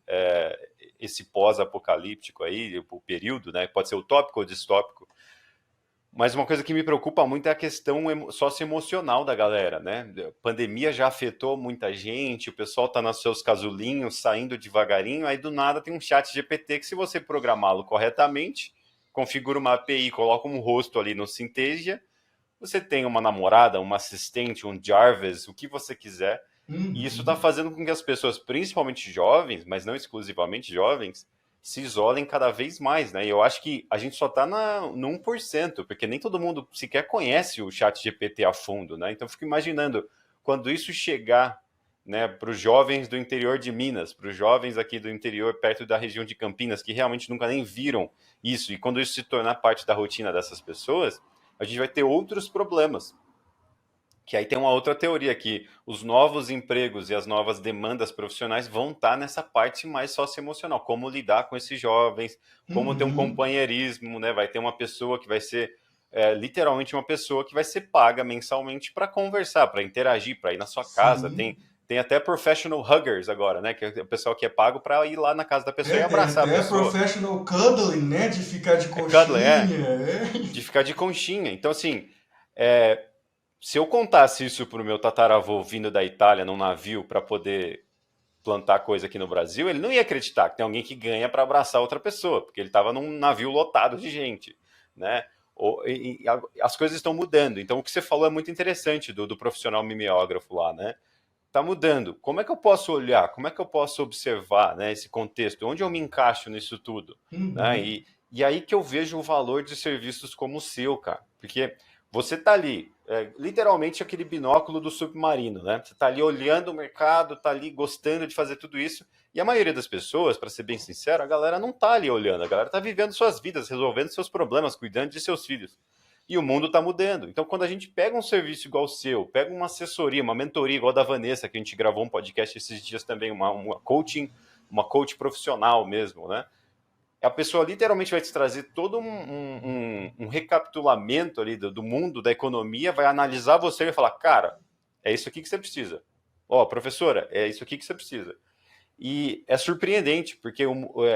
esse pós-apocalíptico aí, o período, né? Pode ser utópico ou distópico. Mas uma coisa que me preocupa muito é a questão socioemocional da galera, né? A pandemia já afetou muita gente, o pessoal tá nos seus casulinhos, saindo devagarinho, aí do nada tem um chat GPT que, se você programá-lo corretamente, configura uma API, coloca um rosto ali no Synthesia, você tem uma namorada, uma assistente, um Jarvis, o que você quiser, e isso está Uhum. fazendo com que as pessoas, principalmente jovens, mas não exclusivamente jovens, se isolem cada vez mais, né? E eu acho que a gente só está no 1%, porque nem todo mundo sequer conhece o chat GPT a fundo, né? Então eu fico imaginando, quando isso chegar, né, para os jovens do interior de Minas, para os jovens aqui do interior, perto da região de Campinas, que realmente nunca nem viram isso, e quando isso se tornar parte da rotina dessas pessoas, a gente vai ter outros problemas, Que aí tem uma outra teoria que os novos empregos e as novas demandas profissionais vão estar nessa parte mais socioemocional, como lidar com esses jovens, como ter um Uhum. companheirismo, né? Vai ter uma pessoa que vai ser literalmente uma pessoa que vai ser paga mensalmente para conversar, para interagir, para ir na sua casa. Sim. Tem até professional huggers agora, né? Que é o pessoal que é pago para ir lá na casa da pessoa e É abraçar a até pessoa. professional cuddling, né? De ficar de É cuddling, conchinha. É. de ficar de conchinha. Então, assim, se eu contasse isso pro meu tataravô vindo da Itália num navio para poder plantar coisa aqui no Brasil, ele não ia acreditar que tem alguém que ganha para abraçar outra pessoa, porque ele estava num navio lotado de gente, né? As coisas estão mudando. Então, o que você falou é muito interessante do profissional mimeógrafo lá, né? Tá mudando. Como é que eu posso olhar? Como é que eu posso observar, né, esse contexto? Onde eu me encaixo nisso tudo? Né? Uhum. E aí que eu vejo o valor de serviços como o seu, cara. Porque você tá ali, literalmente aquele binóculo do submarino, né? Você tá ali olhando o mercado, tá ali gostando de fazer tudo isso. E a maioria das pessoas, para ser bem sincero, a galera não tá ali olhando, a galera tá vivendo suas vidas, resolvendo seus problemas, cuidando de seus filhos. E o mundo está mudando. Então, quando a gente pega um serviço igual o seu, pega uma assessoria, uma mentoria igual a da Vanessa, que a gente gravou um podcast esses dias também, uma coach profissional mesmo, né? A pessoa literalmente vai te trazer todo um recapitulamento ali do mundo, da economia, vai analisar você e vai falar, cara, é isso aqui que você precisa. Ó, professora, é isso aqui que você precisa. E é surpreendente, porque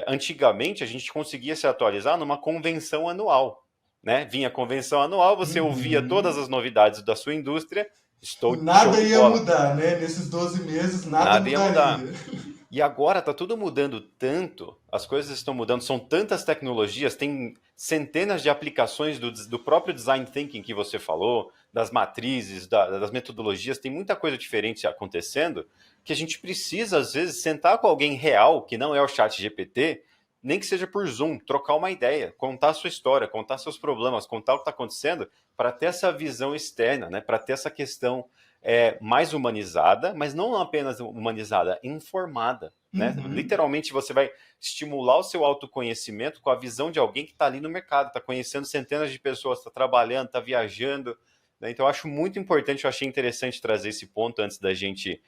antigamente a gente conseguia se atualizar numa convenção anual. Né? Vinha a convenção anual, você ouvia todas Uhum. as novidades da sua indústria, E estou show nada de ia bola, mudar, né? Nesses 12 meses, nada nada ia mudaria. mudar. E agora está tudo mudando tanto, as coisas estão mudando, são tantas tecnologias, tem centenas de aplicações do próprio design thinking que você falou, das matrizes, das metodologias, tem muita coisa diferente acontecendo que a gente precisa, às vezes, sentar com alguém real, que não é o chat GPT, nem que seja por Zoom, trocar uma ideia, contar a sua história, contar seus problemas, contar o que está acontecendo, para ter essa visão externa, né? Para ter essa questão mais humanizada, mas não apenas humanizada, informada. Né? Uhum. Literalmente você vai estimular o seu autoconhecimento com a visão de alguém que está ali no mercado, está conhecendo centenas de pessoas, está trabalhando, está viajando. Né? Então eu acho muito importante, eu achei interessante trazer esse ponto antes da gente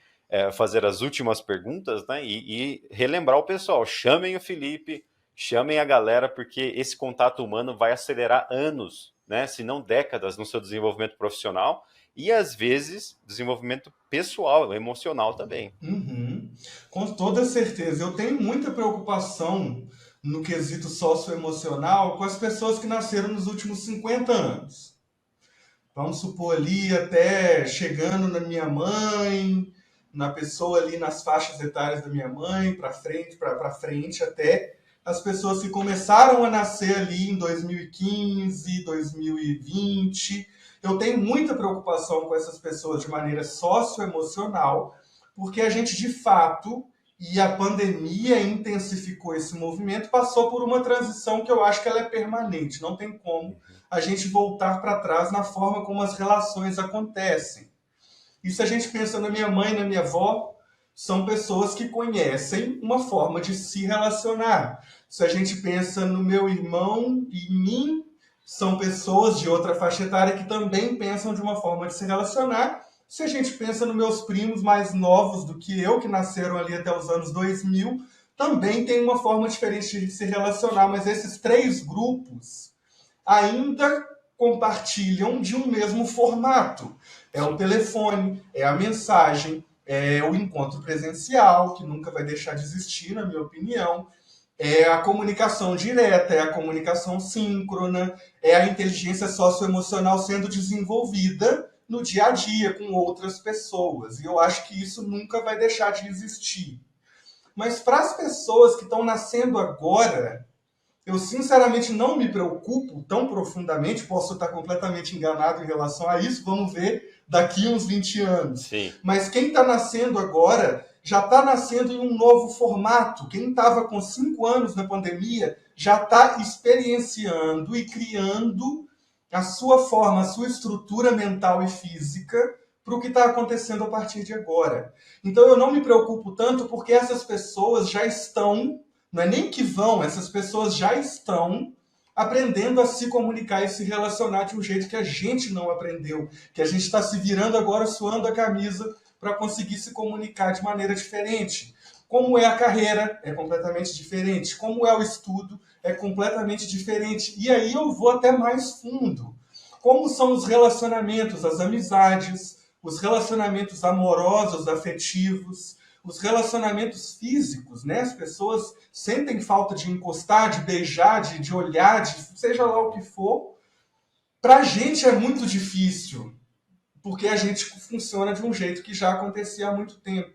fazer as últimas perguntas, né? E relembrar o pessoal, chamem o Felipe, chamem a galera, porque esse contato humano vai acelerar anos, né? Se não décadas, no seu desenvolvimento profissional e às vezes desenvolvimento pessoal, emocional também. Uhum. Com toda certeza. Eu tenho muita preocupação no quesito socioemocional com as pessoas que nasceram nos últimos 50 anos. Vamos supor ali até chegando na minha mãe, na pessoa ali nas faixas etárias da minha mãe, para frente até as pessoas que começaram a nascer ali em 2015, 2020. Eu tenho muita preocupação com essas pessoas de maneira socioemocional, porque a gente de fato, e a pandemia intensificou esse movimento, passou por uma transição que eu acho que ela é permanente, não tem como a gente voltar para trás na forma como as relações acontecem. E se a gente pensa na minha mãe, na minha avó, são pessoas que conhecem uma forma de se relacionar. Se a gente pensa no meu irmão e em mim, são pessoas de outra faixa etária que também pensam de uma forma de se relacionar. Se a gente pensa nos meus primos mais novos do que eu, que nasceram ali até os anos 2000, também tem uma forma diferente de se relacionar. Mas esses três grupos ainda compartilham de um mesmo formato. É o Sim. telefone, é a mensagem, é o encontro presencial, que nunca vai deixar de existir, na minha opinião. É a comunicação direta, é a comunicação síncrona, é a inteligência socioemocional sendo desenvolvida no dia a dia com outras pessoas. E eu acho que isso nunca vai deixar de existir. Mas para as pessoas que estão nascendo agora, eu sinceramente não me preocupo tão profundamente, posso estar completamente enganado em relação a isso, vamos ver daqui uns 20 anos. Sim. Mas quem está nascendo agora já está nascendo em um novo formato. Quem estava com 5 anos na pandemia já está experienciando e criando a sua forma, a sua estrutura mental e física para o que está acontecendo a partir de agora. Então eu não me preocupo tanto porque essas pessoas já estão, não é nem que vão, essas pessoas já estão aprendendo a se comunicar e se relacionar de um jeito que a gente não aprendeu, que a gente está se virando agora, suando a camisa para conseguir se comunicar de maneira diferente. Como é a carreira, é completamente diferente. Como é o estudo, é completamente diferente. E aí eu vou até mais fundo. Como são os relacionamentos, as amizades, os relacionamentos amorosos, afetivos, os relacionamentos físicos, né? As pessoas sentem falta de encostar, de beijar, de olhar, de seja lá o que for. Para a gente é muito difícil, porque a gente funciona de um jeito que já acontecia há muito tempo.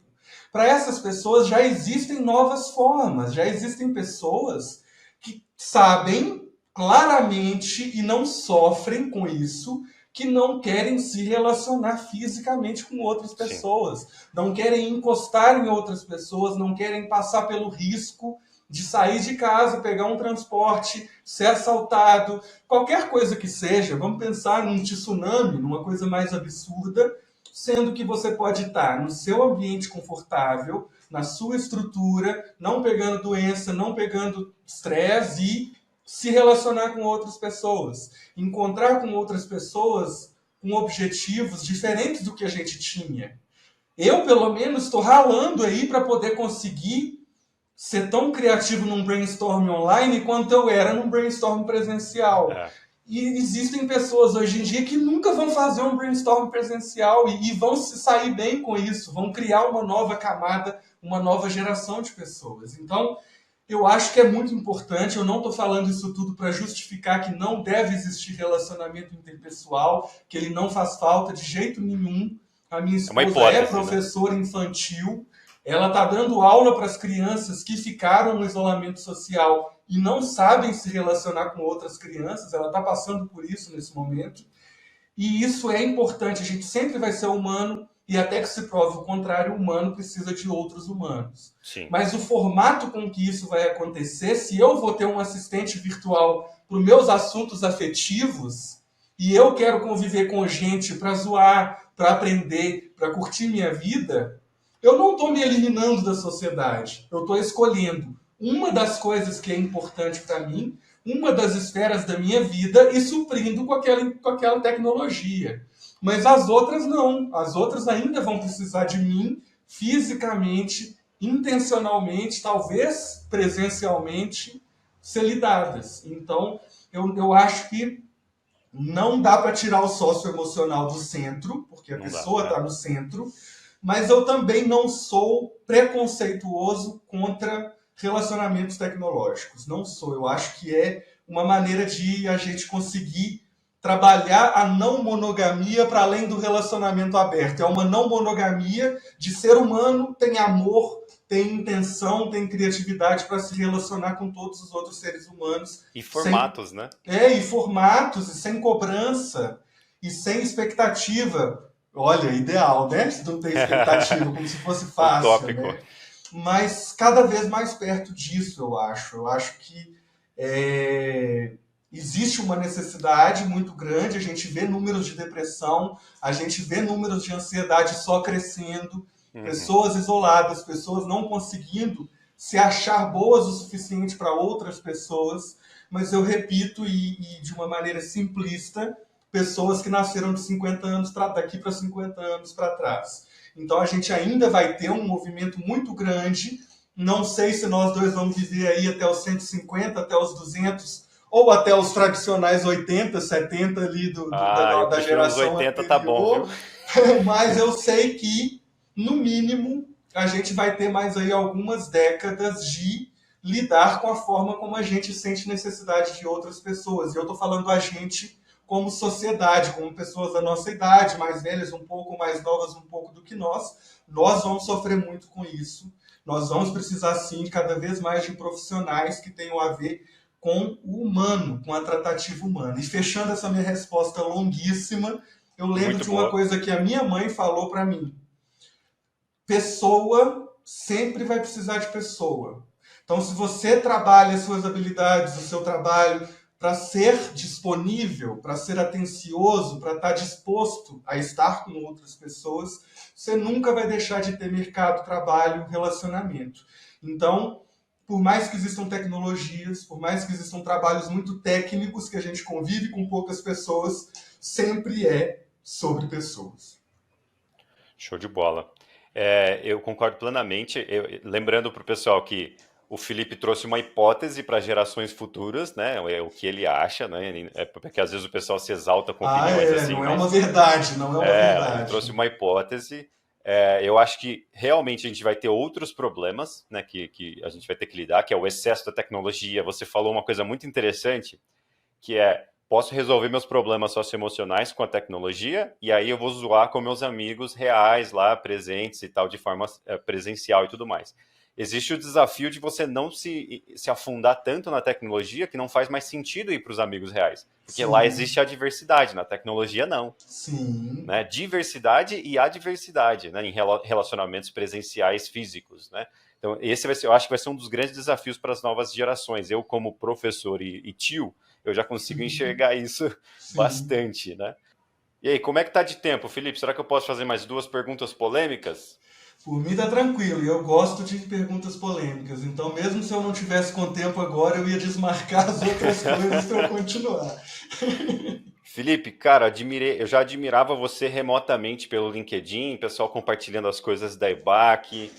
Para essas pessoas já existem novas formas, já existem pessoas que sabem claramente e não sofrem com isso, que não querem se relacionar fisicamente com outras pessoas, sim, não querem encostar em outras pessoas, não querem passar pelo risco de sair de casa, pegar um transporte, ser assaltado, qualquer coisa que seja. Vamos pensar num tsunami, numa coisa mais absurda, sendo que você pode estar no seu ambiente confortável, na sua estrutura, não pegando doença, não pegando estresse e se relacionar com outras pessoas. Encontrar com outras pessoas com objetivos diferentes do que a gente tinha. Eu, pelo menos, estou ralando aí para poder conseguir ser tão criativo num brainstorm online quanto eu era num brainstorm presencial. E existem pessoas hoje em dia que nunca vão fazer um brainstorm presencial e vão se sair bem com isso, vão criar uma nova camada, uma nova geração de pessoas. Então, eu acho que é muito importante, eu não estou falando isso tudo para justificar que não deve existir relacionamento interpessoal, que ele não faz falta de jeito nenhum. A minha esposa é professora infantil, ela está dando aula para as crianças que ficaram no isolamento social e não sabem se relacionar com outras crianças, ela está passando por isso nesse momento. E isso é importante, a gente sempre vai ser humano, e até que se prove o contrário, o humano precisa de outros humanos. Sim. Mas o formato com que isso vai acontecer, se eu vou ter um assistente virtual para os meus assuntos afetivos, e eu quero conviver com gente para zoar, para aprender, para curtir minha vida, eu não estou me eliminando da sociedade, eu estou escolhendo uma das coisas que é importante para mim, uma das esferas da minha vida e suprindo com aquela tecnologia. Mas as outras não, as outras ainda vão precisar de mim fisicamente, intencionalmente, talvez presencialmente, ser lidadas. Então, eu acho que não dá para tirar o socioemocional do centro, porque a pessoa está no centro, mas eu também não sou preconceituoso contra relacionamentos tecnológicos. Não sou. Eu acho que é uma maneira de a gente conseguir trabalhar a não monogamia para além do relacionamento aberto. É uma não monogamia de ser humano, tem amor, tem intenção, tem criatividade para se relacionar com todos os outros seres humanos. E formatos, né? E formatos, e sem cobrança, e sem expectativa. Olha, ideal, né? Se não tem expectativa, como se fosse fácil. Utópico. Né? Mas cada vez mais perto disso, eu acho. Eu acho que existe uma necessidade muito grande, a gente vê números de depressão, a gente vê números de ansiedade só crescendo, pessoas isoladas, pessoas não conseguindo se achar boas o suficiente para outras pessoas, mas eu repito, e de uma maneira simplista, pessoas que nasceram de 50 anos daqui para 50 anos para trás. Então a gente ainda vai ter um movimento muito grande, não sei se nós dois vamos viver aí até os 150, até os 200, ou até os tradicionais 80, 70 ali da geração 80 anterior. Tá bom, viu? Mas eu sei que, no mínimo, a gente vai ter mais aí algumas décadas de lidar com a forma como a gente sente necessidade de outras pessoas. E eu estou falando a gente como sociedade, como pessoas da nossa idade, mais velhas, um pouco mais novas, um pouco do que nós vamos sofrer muito com isso. Nós vamos precisar, sim, cada vez mais de profissionais que tenham a ver com o humano, com a tratativa humana. E fechando essa minha resposta longuíssima, eu lembro de uma coisa que a minha mãe falou para mim. Pessoa sempre vai precisar de pessoa. Então, se você trabalha as suas habilidades, o seu trabalho, para ser disponível, para ser atencioso, para estar disposto a estar com outras pessoas, você nunca vai deixar de ter mercado, trabalho, relacionamento. Então, por mais que existam tecnologias, por mais que existam trabalhos muito técnicos que a gente convive com poucas pessoas, sempre é sobre pessoas. Show de bola. Eu concordo plenamente. Lembrando para o pessoal que o Felipe trouxe uma hipótese para gerações futuras, né? É o que ele acha, né? Porque às vezes o pessoal se exalta com opiniões assim, Não é uma mas verdade, não é uma ele verdade. trouxe uma hipótese. Eu acho que realmente a gente vai ter outros problemas, né? Que a gente vai ter que lidar, que é o excesso da tecnologia. Você falou uma coisa muito interessante, que posso resolver meus problemas socioemocionais com a tecnologia e aí eu vou zoar com meus amigos reais lá, presentes e tal, de forma presencial e tudo mais. Existe o desafio de você não se afundar tanto na tecnologia que não faz mais sentido ir para os amigos reais. Porque lá Sim, existe a diversidade, na tecnologia não. sim. Né? Diversidade e adversidade, né? Em relacionamentos presenciais físicos, né? Então, esse eu acho que vai ser um dos grandes desafios para as novas gerações. Eu, como professor e tio, eu já consigo enxergar isso Sim. bastante, né? E aí, como é que tá de tempo, Felipe? Será que eu posso fazer mais 2 perguntas polêmicas? Por mim tá tranquilo, e eu gosto de perguntas polêmicas. Então, mesmo se eu não tivesse com tempo agora, eu ia desmarcar as outras coisas para eu continuar. Felipe, cara, eu já admirava você remotamente pelo LinkedIn, pessoal compartilhando as coisas da EBAC,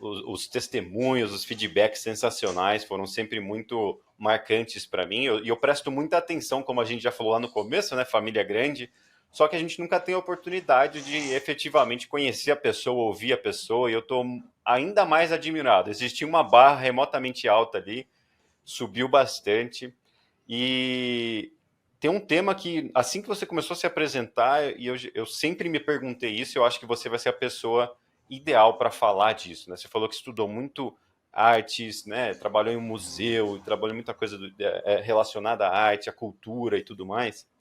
os testemunhos, os feedbacks sensacionais foram sempre muito marcantes para mim. E eu presto muita atenção, como a gente já falou lá no começo, né? Família grande. Só que a gente nunca tem a oportunidade de efetivamente conhecer a pessoa, ouvir a pessoa, e eu estou ainda mais admirado. Existia uma barra remotamente alta ali, subiu bastante. E tem um tema que, assim que você começou a se apresentar, e eu sempre me perguntei isso, eu acho que você vai ser a pessoa ideal para falar disso, né? Você falou que estudou muito artes, né? Trabalhou em um museu, trabalhou em muita coisa relacionada à arte, à cultura e tudo mais.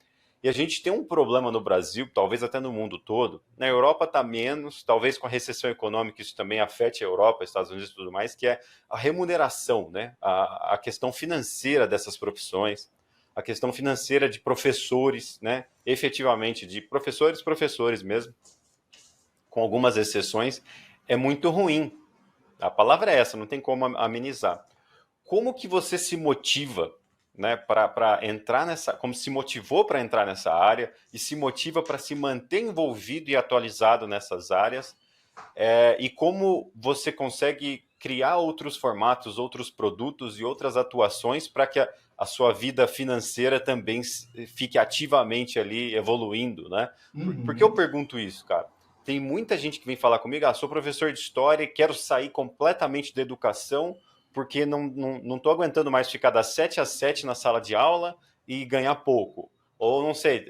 E a gente tem um problema no Brasil, talvez até no mundo todo. Na Europa está menos, talvez com a recessão econômica isso também afete a Europa, Estados Unidos e tudo mais, que é a remuneração, né? A questão financeira dessas profissões, a questão financeira de professores, né? Efetivamente, de professores mesmo, com algumas exceções, é muito ruim. A palavra é essa, não tem como amenizar. Como que você se motiva, né, para entrar nessa, como se motivou para entrar nessa área e se motiva para se manter envolvido e atualizado nessas áreas, e como você consegue criar outros formatos, outros produtos e outras atuações para que a sua vida financeira também fique ativamente ali evoluindo, né? Por que eu Uhum. pergunto isso, cara? Tem muita gente que vem falar comigo, sou professor de história e quero sair completamente da educação porque não tô aguentando mais ficar das 7 às 7 na sala de aula e ganhar pouco. Ou não sei,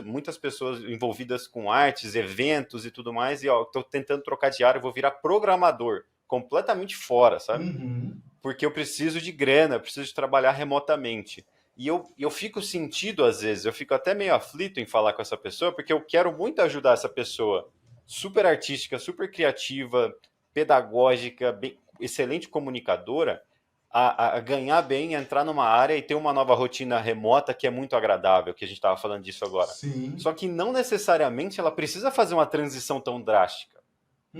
muitas pessoas envolvidas com artes, eventos e tudo mais, e estou tentando trocar de área, vou virar programador, completamente fora, sabe? Uhum. Porque eu preciso de grana, eu preciso de trabalhar remotamente. E eu fico sentido às vezes, eu fico até meio aflito em falar com essa pessoa, porque eu quero muito ajudar essa pessoa super artística, super criativa, pedagógica, excelente comunicadora, a ganhar bem, a entrar numa área e ter uma nova rotina remota que é muito agradável, que a gente estava falando disso agora. Sim. Só que não necessariamente ela precisa fazer uma transição tão drástica.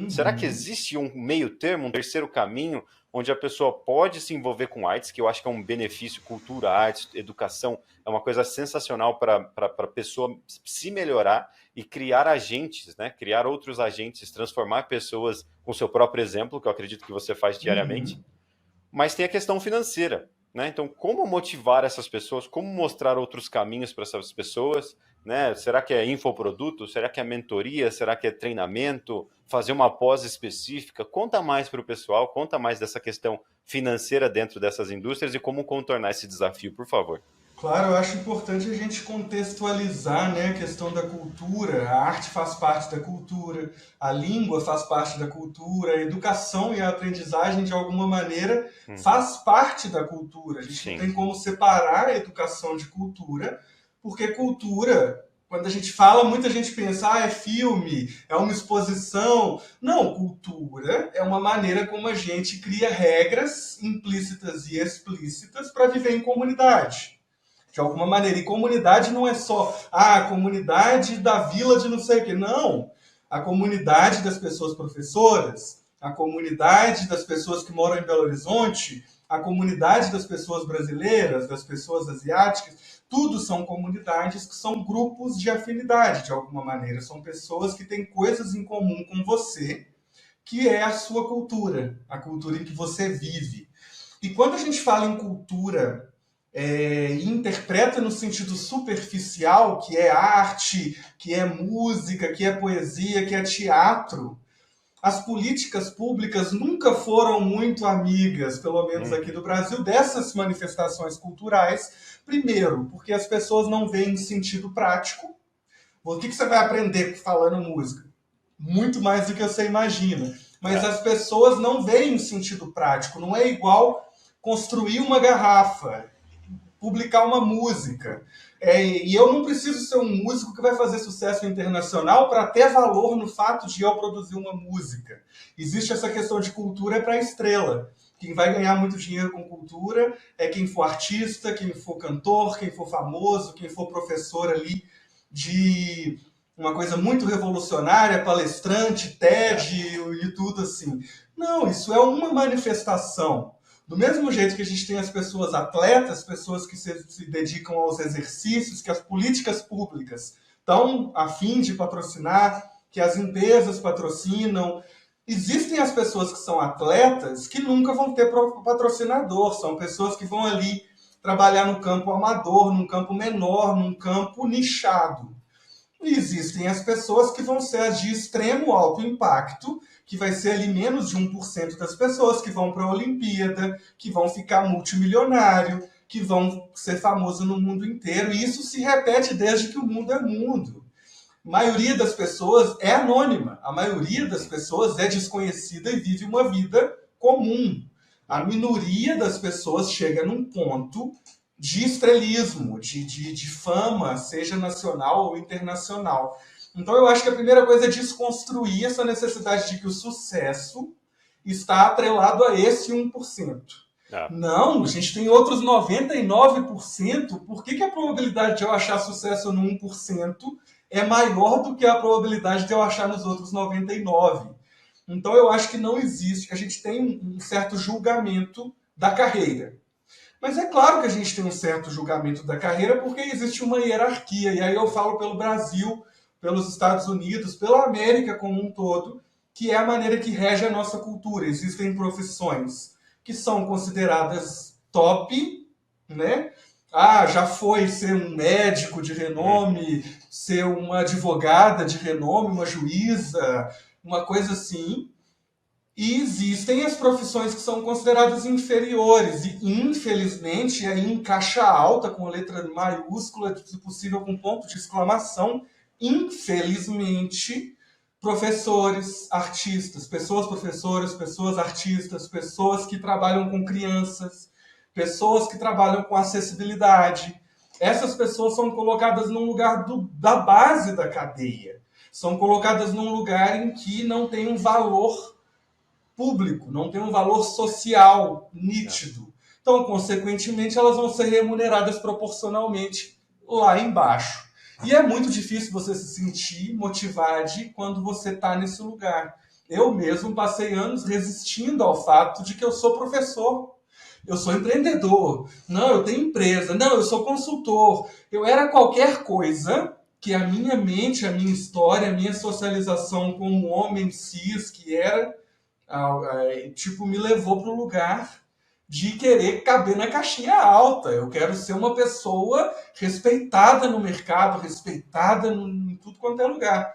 Será que Uhum. existe um meio termo, um terceiro caminho, onde a pessoa pode se envolver com artes, que eu acho que é um benefício, cultura, artes, educação, é uma coisa sensacional para a pessoa se melhorar e criar agentes, né? Criar outros agentes, transformar pessoas com seu próprio exemplo, que eu acredito que você faz diariamente, Uhum. mas tem a questão financeira, né? Então, como motivar essas pessoas? Como mostrar outros caminhos para essas pessoas? Né? Será que é infoproduto? Será que é mentoria? Será que é treinamento? Fazer uma pós específica? Conta mais para o pessoal, conta mais dessa questão financeira dentro dessas indústrias e como contornar esse desafio, por favor. Claro, eu acho importante a gente contextualizar, né, a questão da cultura. A arte faz parte da cultura, a língua faz parte da cultura, a educação e a aprendizagem, de alguma maneira, Uhum. faz parte da cultura. A gente não Sim, tem como separar a educação de cultura, porque cultura, quando a gente fala, muita gente pensa, é filme, é uma exposição. Não, cultura é uma maneira como a gente cria regras implícitas e explícitas para viver em comunidade de alguma maneira. E comunidade não é só a comunidade da vila de não sei o quê. Não. A comunidade das pessoas professoras, a comunidade das pessoas que moram em Belo Horizonte, a comunidade das pessoas brasileiras, das pessoas asiáticas, tudo são comunidades que são grupos de afinidade, de alguma maneira. São pessoas que têm coisas em comum com você, que é a sua cultura, a cultura em que você vive. E quando a gente fala em cultura e interpreta no sentido superficial, que é arte, que é música, que é poesia, que é teatro, as políticas públicas nunca foram muito amigas, pelo menos aqui do Brasil, dessas manifestações culturais. Primeiro, porque as pessoas não veem sentido prático. O que você vai aprender falando música? Muito mais do que você imagina. Mas as pessoas não veem sentido prático. Não é igual construir uma garrafa, publicar uma música. E eu não preciso ser um músico que vai fazer sucesso internacional para ter valor no fato de eu produzir uma música. Existe essa questão de cultura para a estrela. Quem vai ganhar muito dinheiro com cultura é quem for artista, quem for cantor, quem for famoso, quem for professor ali de uma coisa muito revolucionária, palestrante, TED e tudo assim. Não, isso é uma manifestação. Do mesmo jeito que a gente tem as pessoas atletas, pessoas que se dedicam aos exercícios, que as políticas públicas estão a fim de patrocinar, que as empresas patrocinam, existem as pessoas que são atletas que nunca vão ter patrocinador, são pessoas que vão ali trabalhar no campo amador, num campo menor, num campo nichado. E existem as pessoas que vão ser as de extremo alto impacto, que vai ser ali menos de 1% das pessoas que vão para a Olimpíada, que vão ficar multimilionário, que vão ser famoso no mundo inteiro. E isso se repete desde que o mundo é mundo. A maioria das pessoas é anônima, a maioria das pessoas é desconhecida e vive uma vida comum. A minoria das pessoas chega num ponto de estrelismo, de fama, seja nacional ou internacional. Então eu acho que a primeira coisa é desconstruir essa necessidade de que o sucesso está atrelado a esse 1%. Não, a gente tem outros 99%. Por que a probabilidade de eu achar sucesso no 1% é maior do que a probabilidade de eu achar nos outros 99%? Então eu acho que não existe, a gente tem um certo julgamento da carreira. Mas é claro que a gente tem um certo julgamento da carreira porque existe uma hierarquia. E aí eu falo pelo Brasil, pelos Estados Unidos, pela América como um todo, que é a maneira que rege a nossa cultura. Existem profissões que são consideradas top, né? Já foi ser um médico de renome, ser uma advogada de renome, uma juíza, uma coisa assim. E existem as profissões que são consideradas inferiores. E, infelizmente, aí em caixa alta, com letra maiúscula, se possível com ponto de exclamação, infelizmente, professores, artistas, pessoas professoras, pessoas artistas, pessoas que trabalham com crianças, pessoas que trabalham com acessibilidade. Essas pessoas são colocadas num lugar da base da cadeia. São colocadas num lugar em que não tem um valor público, não tem um valor social nítido. Então, consequentemente, elas vão ser remuneradas proporcionalmente lá embaixo. E é muito difícil você se sentir motivado quando você está nesse lugar. Eu mesmo passei anos resistindo ao fato de que eu sou professor, eu sou empreendedor, não, eu tenho empresa, não, eu sou consultor. Eu era qualquer coisa que a minha mente, a minha história, a minha socialização como homem cis que era, me levou para o lugar de querer caber na caixinha alta. Eu quero ser uma pessoa respeitada no mercado, respeitada em tudo quanto é lugar.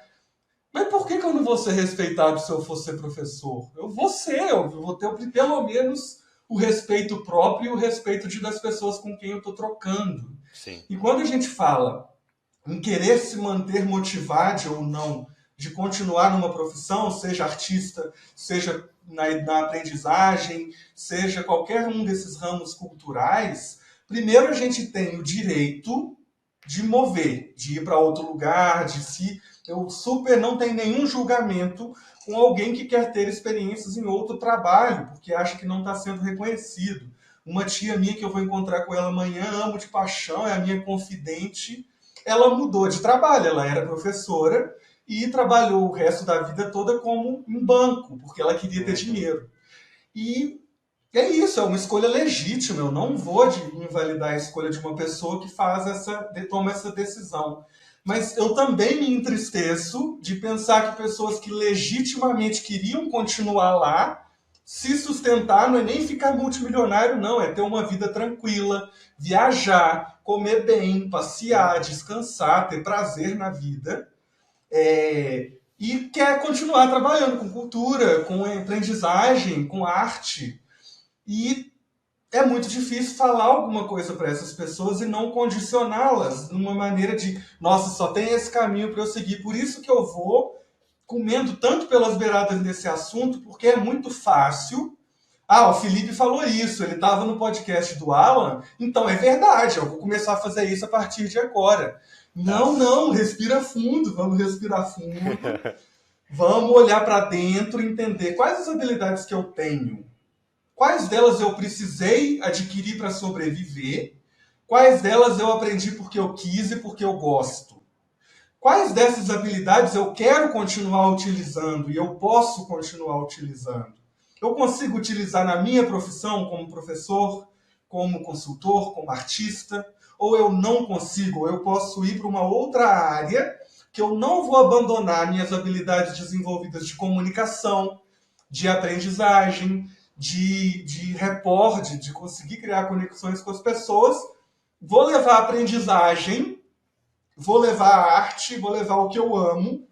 Mas por que eu não vou ser respeitado se eu for ser professor? Eu vou ter pelo menos o respeito próprio e o respeito das pessoas com quem eu estou trocando. Sim. E quando a gente fala em querer se manter motivado ou não, de continuar numa profissão, seja artista, seja na aprendizagem, seja qualquer um desses ramos culturais, primeiro a gente tem o direito de mover, de ir para outro lugar, eu super não tenho nenhum julgamento com alguém que quer ter experiências em outro trabalho, porque acha que não está sendo reconhecido. Uma tia minha que eu vou encontrar com ela amanhã, amo de paixão, é a minha confidente, ela mudou de trabalho, ela era professora, e trabalhou o resto da vida toda como um banco, porque ela queria ter dinheiro. E é isso, é uma escolha legítima. Eu não vou invalidar a escolha de uma pessoa que toma essa decisão. Mas eu também me entristeço de pensar que pessoas que legitimamente queriam continuar lá, se sustentar, não é nem ficar multimilionário, não, é ter uma vida tranquila, viajar, comer bem, passear, descansar, ter prazer na vida. E quer continuar trabalhando com cultura, com aprendizagem, com arte. E é muito difícil falar alguma coisa para essas pessoas e não condicioná-las numa maneira de, nossa, só tem esse caminho para eu seguir. Por isso que eu vou comendo tanto pelas beiradas desse assunto, porque é muito fácil. Ah, o Felipe falou isso, ele estava no podcast do Alan, então é verdade, eu vou começar a fazer isso a partir de agora. Não, respira fundo, vamos respirar fundo. Vamos olhar para dentro e entender quais as habilidades que eu tenho. Quais delas eu precisei adquirir para sobreviver? Quais delas eu aprendi porque eu quis e porque eu gosto? Quais dessas habilidades eu quero continuar utilizando e eu posso continuar utilizando? Eu consigo utilizar na minha profissão como professor, como consultor, como artista? Ou eu não consigo? Ou eu posso ir para uma outra área que eu não vou abandonar minhas habilidades desenvolvidas de comunicação, de aprendizagem, de rapport, de conseguir criar conexões com as pessoas, vou levar a aprendizagem, vou levar a arte, vou levar o que eu amo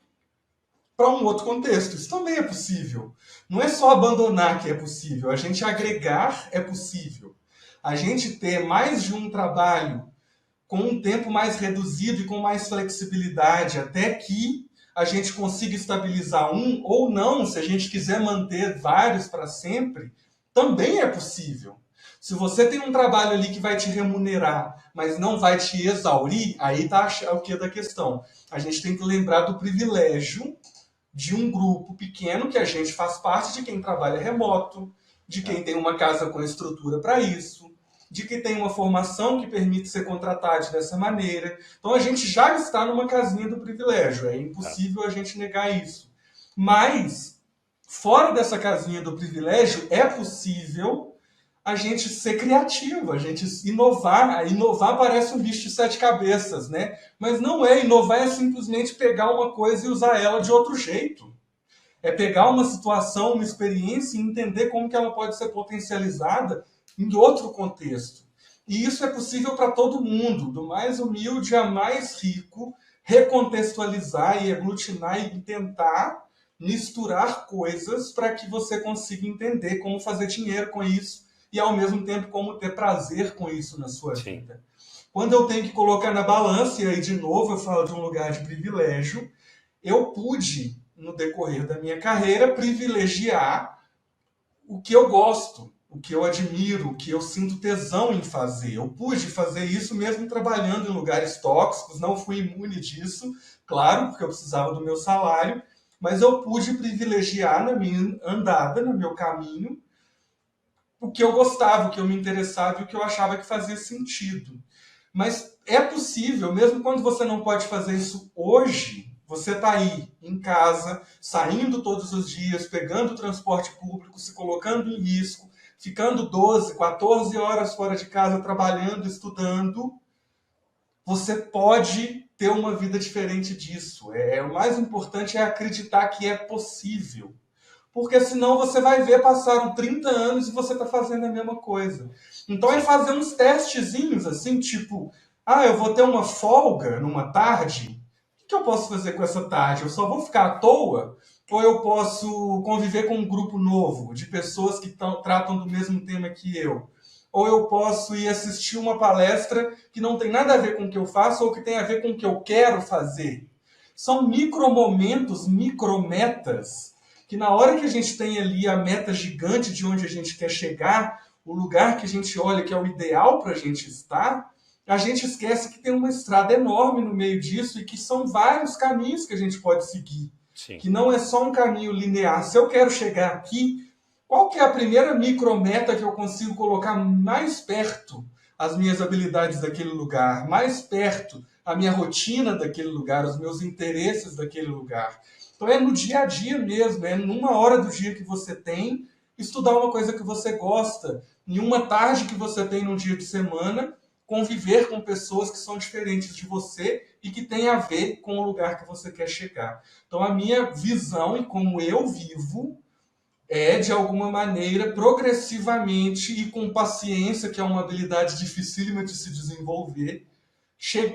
para um outro contexto. Isso também é possível. Não é só abandonar que é possível, a gente agregar é possível. A gente ter mais de um trabalho com um tempo mais reduzido e com mais flexibilidade, até que a gente consiga estabilizar um, ou não, se a gente quiser manter vários para sempre, também é possível. Se você tem um trabalho ali que vai te remunerar, mas não vai te exaurir, aí está o que da questão. A gente tem que lembrar do privilégio de um grupo pequeno que a gente faz parte, de quem trabalha remoto, de quem tem uma casa com estrutura para isso, de que tem uma formação que permite ser contratado dessa maneira. Então a gente já está numa casinha do privilégio, é impossível a gente negar isso. Mas, fora dessa casinha do privilégio, é possível a gente ser criativo, a gente inovar. Inovar parece um bicho de 7 cabeças, né? Mas não é. Inovar é simplesmente pegar uma coisa e usar ela de outro jeito. É pegar uma situação, uma experiência e entender como que ela pode ser potencializada em outro contexto. E isso é possível para todo mundo, do mais humilde a mais rico, recontextualizar e aglutinar e tentar misturar coisas para que você consiga entender como fazer dinheiro com isso e, ao mesmo tempo, como ter prazer com isso na sua vida. Quando eu tenho que colocar na balança, e aí, de novo, eu falo de um lugar de privilégio, eu pude, no decorrer da minha carreira, privilegiar o que eu gosto, o que eu admiro, o que eu sinto tesão em fazer. Eu pude fazer isso mesmo trabalhando em lugares tóxicos, não fui imune disso, claro, porque eu precisava do meu salário, mas eu pude privilegiar na minha andada, no meu caminho, o que eu gostava, o que eu me interessava e o que eu achava que fazia sentido. Mas é possível, mesmo quando você não pode fazer isso hoje, você está aí, em casa, saindo todos os dias, pegando o transporte público, se colocando em risco, ficando 12, 14 horas fora de casa, trabalhando, estudando, você pode ter uma vida diferente disso. O mais importante é acreditar que é possível. Porque senão você vai ver, passaram 30 anos e você está fazendo a mesma coisa. Então é fazer uns testezinhos, assim, tipo, eu vou ter uma folga numa tarde, o que eu posso fazer com essa tarde? Eu só vou ficar à toa? Ou eu posso conviver com um grupo novo, de pessoas que tratam do mesmo tema que eu? Ou eu posso ir assistir uma palestra que não tem nada a ver com o que eu faço ou que tem a ver com o que eu quero fazer? São micromomentos, micrometas, que na hora que a gente tem ali a meta gigante de onde a gente quer chegar, o lugar que a gente olha que é o ideal para a gente estar, a gente esquece que tem uma estrada enorme no meio disso e que são vários caminhos que a gente pode seguir. Sim. Que não é só um caminho linear. Se eu quero chegar aqui, qual que é a primeira micrometa que eu consigo colocar mais perto as minhas habilidades daquele lugar, mais perto a minha rotina daquele lugar, os meus interesses daquele lugar. Então é no dia a dia mesmo, é numa hora do dia que você tem, estudar uma coisa que você gosta, em uma tarde que você tem num dia de semana, conviver com pessoas que são diferentes de você e que têm a ver com o lugar que você quer chegar. Então a minha visão e como eu vivo é, de alguma maneira, progressivamente e com paciência, que é uma habilidade dificílima de se desenvolver,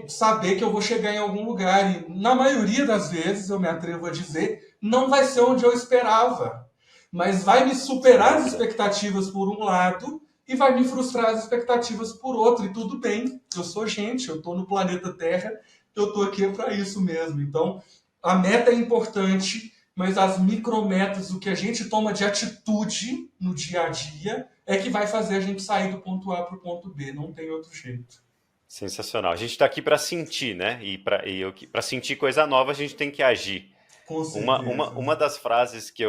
saber que eu vou chegar em algum lugar. E, na maioria das vezes, eu me atrevo a dizer, não vai ser onde eu esperava. Mas vai me superar as expectativas por um lado e vai me frustrar as expectativas por outro. E tudo bem, eu sou gente, eu estou no planeta Terra, eu estou aqui para isso mesmo. Então, a meta é importante, mas as micrometas, o que a gente toma de atitude no dia a dia, é que vai fazer a gente sair do ponto A para o ponto B. Não tem outro jeito. Sensacional. A gente está aqui para sentir, né? E para sentir coisa nova, a gente tem que agir. Com Uma certeza. das frases que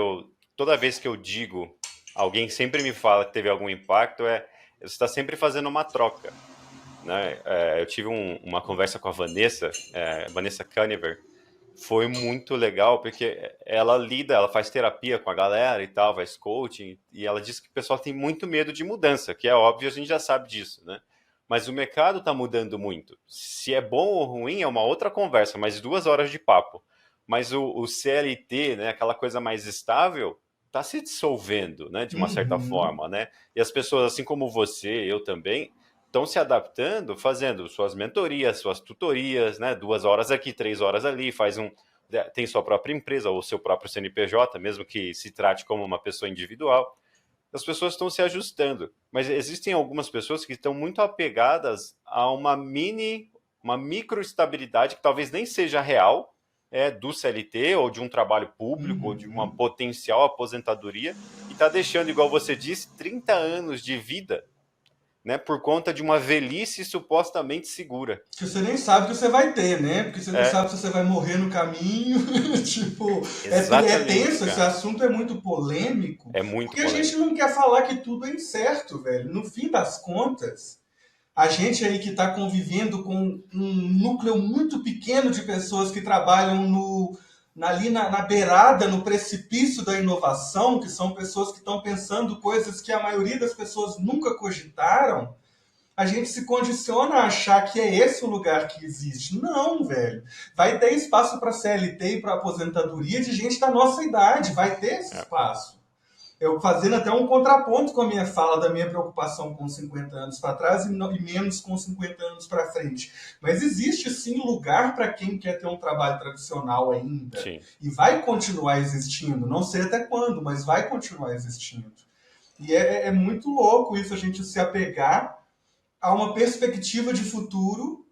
toda vez que eu digo, alguém sempre me fala que teve algum impacto, você está sempre fazendo uma troca. Né? Eu tive uma conversa com a Vanessa, Vanessa Caniver, foi muito legal, porque ela faz terapia com a galera e tal, faz coaching, e ela diz que o pessoal tem muito medo de mudança, que é óbvio, a gente já sabe disso, né? Mas o mercado está mudando muito. Se é bom ou ruim é uma outra conversa, mais 2 horas de papo. Mas o CLT, né, aquela coisa mais estável, está se dissolvendo, né, de uma certa Uhum. forma, né? E as pessoas, assim como você, eu também, estão se adaptando, fazendo suas mentorias, suas tutorias, né? 2 horas aqui, 3 horas ali, tem sua própria empresa ou seu próprio CNPJ, mesmo que se trate como uma pessoa individual. As pessoas estão se ajustando, mas existem algumas pessoas que estão muito apegadas a uma microestabilidade que talvez nem seja real, do CLT ou de um trabalho público ou de uma Uhum. potencial aposentadoria e está deixando, igual você disse, 30 anos de vida, né, por conta de uma velhice supostamente segura. Que você nem sabe que você vai ter, né? Porque você não É, sabe se você vai morrer no caminho. Tipo, é exatamente, tenso, esse cara. assunto é muito polêmico, É muito porque a gente polêmico. não quer falar que tudo é incerto, velho. No fim das contas, a gente aí que está convivendo com um núcleo muito pequeno de pessoas que trabalham ali na beirada, no precipício da inovação, que são pessoas que estão pensando coisas que a maioria das pessoas nunca cogitaram, a gente se condiciona a achar que é esse o lugar que existe. Não, velho. Vai ter espaço para CLT e para aposentadoria de gente da nossa idade. Vai ter esse É, espaço. Eu fazendo até um contraponto com a minha fala da minha preocupação com 50 anos para trás e menos com 50 anos para frente. Mas existe sim lugar para quem quer ter um trabalho tradicional ainda. sim. E vai continuar existindo. Não sei até quando, mas vai continuar existindo. E é muito louco isso, a gente se apegar a uma perspectiva de futuro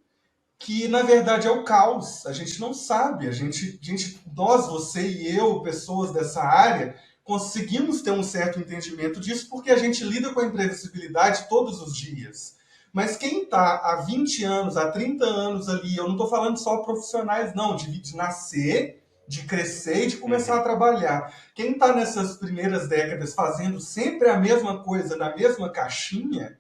que, na verdade, é o caos. A gente não sabe. Nós, você e eu, pessoas dessa área, conseguimos ter um certo entendimento disso porque a gente lida com a imprevisibilidade todos os dias. Mas quem está há 20 anos, há 30 anos ali, eu não estou falando só profissionais, não, de nascer, de crescer e de começar a Uhum. trabalhar. Quem está nessas primeiras décadas fazendo sempre a mesma coisa na mesma caixinha,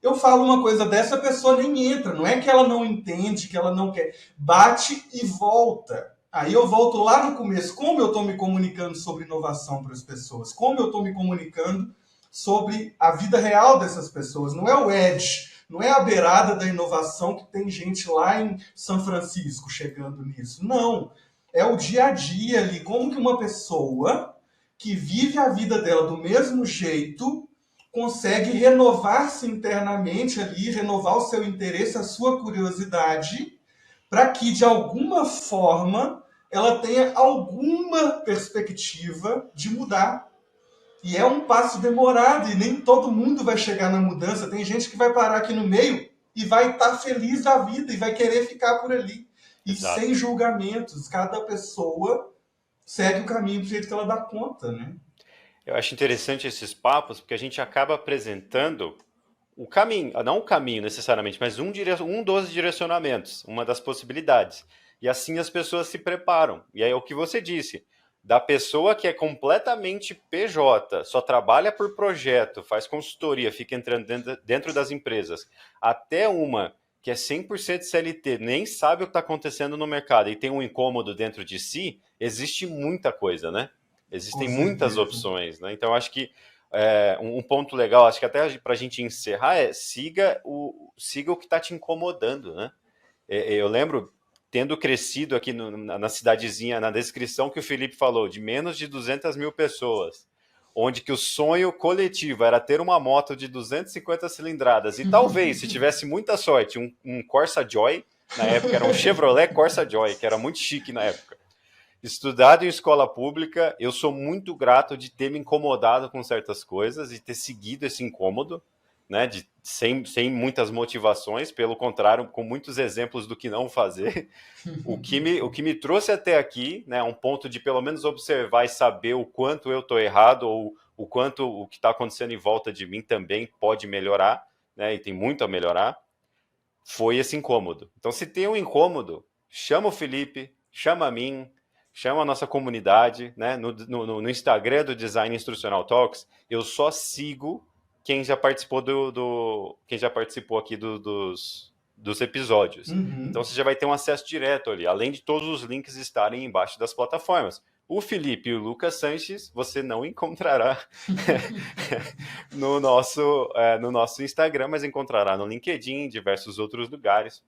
eu falo uma coisa dessa, a pessoa nem entra. Não é que ela não entende, que ela não quer. Bate e volta. Aí eu volto lá no começo. Como eu estou me comunicando sobre inovação para as pessoas? Como eu estou me comunicando sobre a vida real dessas pessoas? Não é o edge, não é a beirada da inovação que tem gente lá em São Francisco chegando nisso. Não. É o dia a dia ali. Como que uma pessoa que vive a vida dela do mesmo jeito consegue renovar-se internamente ali, renovar o seu interesse, a sua curiosidade, para que de alguma forma ela tenha alguma perspectiva de mudar. E é um passo demorado e nem todo mundo vai chegar na mudança. Tem gente que vai parar aqui no meio e vai estar feliz da vida e vai querer ficar por ali. E sem Exato. julgamentos, cada pessoa segue o caminho do jeito que ela dá conta, né? Eu acho interessante esses papos, porque a gente acaba apresentando o caminho, não o caminho necessariamente, mas um dos direcionamentos, uma das possibilidades. E assim as pessoas se preparam. E aí é o que você disse, da pessoa que é completamente PJ, só trabalha por projeto, faz consultoria, fica entrando dentro das empresas, até uma que é 100% CLT, nem sabe o que está acontecendo no mercado e tem um incômodo dentro de si, existe muita coisa, né? Com Existem muitas certeza. opções, né? Então, acho que um ponto legal, acho que até para a gente encerrar, siga o que está te incomodando, né? Eu lembro, tendo crescido aqui na cidadezinha, na descrição que o Felipe falou, de menos de 200 mil pessoas, onde que o sonho coletivo era ter uma moto de 250 cilindradas, e talvez, se tivesse muita sorte, um Corsa Joy, na época era um Chevrolet Corsa Joy, que era muito chique na época. Estudado em escola pública, eu sou muito grato de ter me incomodado com certas coisas e ter seguido esse incômodo, né, sem muitas motivações, pelo contrário, com muitos exemplos do que não fazer. O que me trouxe até aqui, né, um ponto de pelo menos observar e saber o quanto eu estou errado ou o quanto o que está acontecendo em volta de mim também pode melhorar, né, e tem muito a melhorar, foi esse incômodo. Então, se tem um incômodo, chama o Felipe, chama a mim, chama a nossa comunidade, né? No Instagram do Design Instrucional Talks, eu só sigo quem já participou quem já participou aqui dos episódios. Então Uhum. você já vai ter um acesso direto ali, além de todos os links estarem embaixo das plataformas. O Felipe e o Lucas Sanches você não encontrará no nosso Instagram, mas encontrará no LinkedIn, em diversos outros lugares.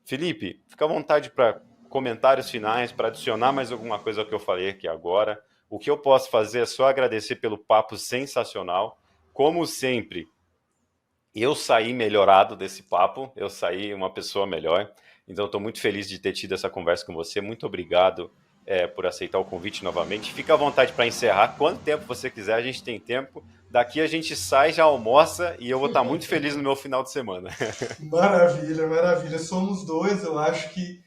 Felipe, fica à vontade para comentários finais, para adicionar mais alguma coisa ao que eu falei aqui agora. O que eu posso fazer é só agradecer pelo papo sensacional. Como sempre, eu saí melhorado desse papo, eu saí uma pessoa melhor. Então, estou muito feliz de ter tido essa conversa com você. Muito obrigado por aceitar o convite novamente. Fica à vontade para encerrar. Quanto tempo você quiser, a gente tem tempo. Daqui a gente sai, já almoça e eu vou estar muito feliz no meu final de semana. Maravilha, maravilha. Somos dois. Eu acho que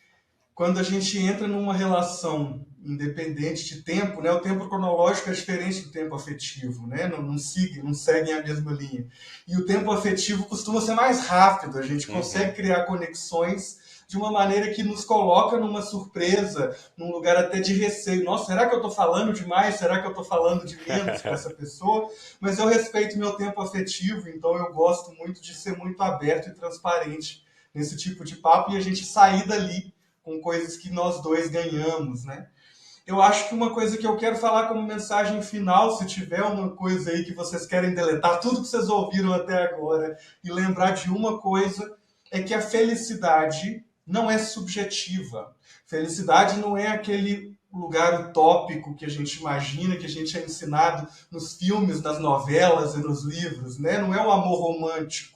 quando a gente entra numa relação independente de tempo, né? O tempo cronológico é diferente do tempo afetivo, né? Não seguem a mesma linha. E o tempo afetivo costuma ser mais rápido, a gente consegue Uhum. criar conexões de uma maneira que nos coloca numa surpresa, num lugar até de receio. Nossa, será que eu estou falando demais? Será que eu estou falando de menos com essa pessoa? Mas eu respeito meu tempo afetivo, então eu gosto muito de ser muito aberto e transparente nesse tipo de papo e a gente sair dali com coisas que nós dois ganhamos, né? Eu acho que uma coisa que eu quero falar como mensagem final, se tiver uma coisa aí que vocês querem deletar, tudo que vocês ouviram até agora, e lembrar de uma coisa, é que a felicidade não é subjetiva. Felicidade não é aquele lugar utópico que a gente imagina, que a gente é ensinado nos filmes, nas novelas e nos livros, né? Não é o amor romântico.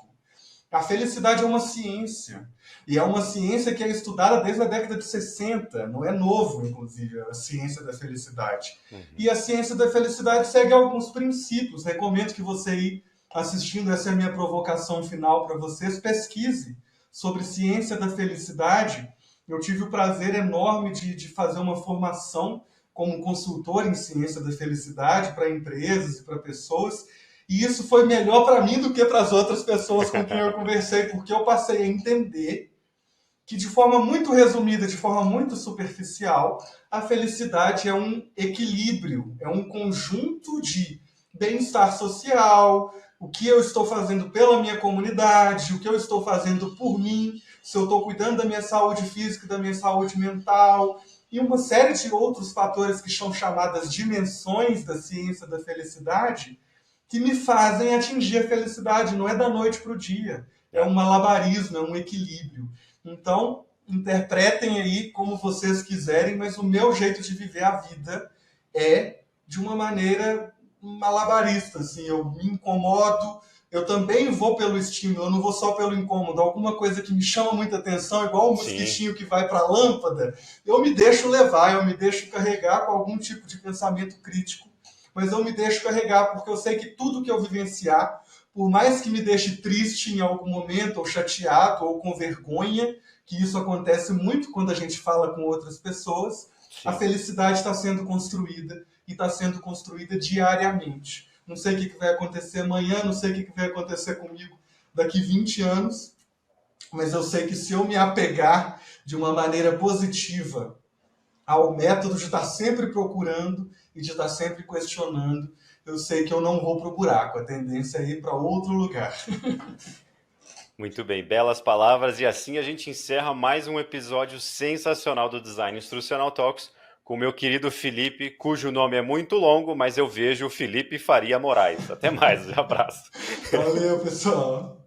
A felicidade é uma ciência. E é uma ciência que é estudada desde a década de 60. Não é novo, inclusive, a ciência da felicidade. Uhum. E a ciência da felicidade segue alguns princípios. Recomendo que você ir assistindo, essa é a minha provocação final para vocês. Pesquise sobre ciência da felicidade. Eu tive o prazer enorme de fazer uma formação como consultor em ciência da felicidade para empresas e para pessoas. E isso foi melhor para mim do que para as outras pessoas com quem eu conversei, porque eu passei a entender que, de forma muito resumida, de forma muito superficial, a felicidade é um equilíbrio, é um conjunto de bem-estar social, o que eu estou fazendo pela minha comunidade, o que eu estou fazendo por mim, se eu estou cuidando da minha saúde física, da minha saúde mental, e uma série de outros fatores que são chamadas dimensões da ciência da felicidade, que me fazem atingir a felicidade. Não é da noite para o dia. É É. um malabarismo, é um equilíbrio. Então, interpretem aí como vocês quiserem, mas o meu jeito de viver a vida é de uma maneira malabarista. Assim, eu me incomodo, eu também vou pelo estímulo, eu não vou só pelo incômodo. Alguma coisa que me chama muita atenção, igual o Sim. mosquitinho que vai para a lâmpada, eu me deixo levar, eu me deixo carregar com algum tipo de pensamento crítico, mas eu me deixo carregar porque eu sei que tudo que eu vivenciar, por mais que me deixe triste em algum momento, ou chateado, ou com vergonha, que isso acontece muito quando a gente fala com outras pessoas, a Sim. felicidade está sendo construída e está sendo construída diariamente. Não sei o que vai acontecer amanhã, não sei o que vai acontecer comigo daqui 20 anos, mas eu sei que se eu me apegar de uma maneira positiva ao método de estar sempre procurando e de estar sempre questionando, eu sei que eu não vou pro buraco. A tendência é ir para outro lugar. Muito bem, belas palavras. E assim a gente encerra mais um episódio sensacional do Design Instrucional Talks com o meu querido Felipe, cujo nome é muito longo, mas eu vejo o Felipe Faria Moraes. Até mais, um abraço. Valeu, pessoal.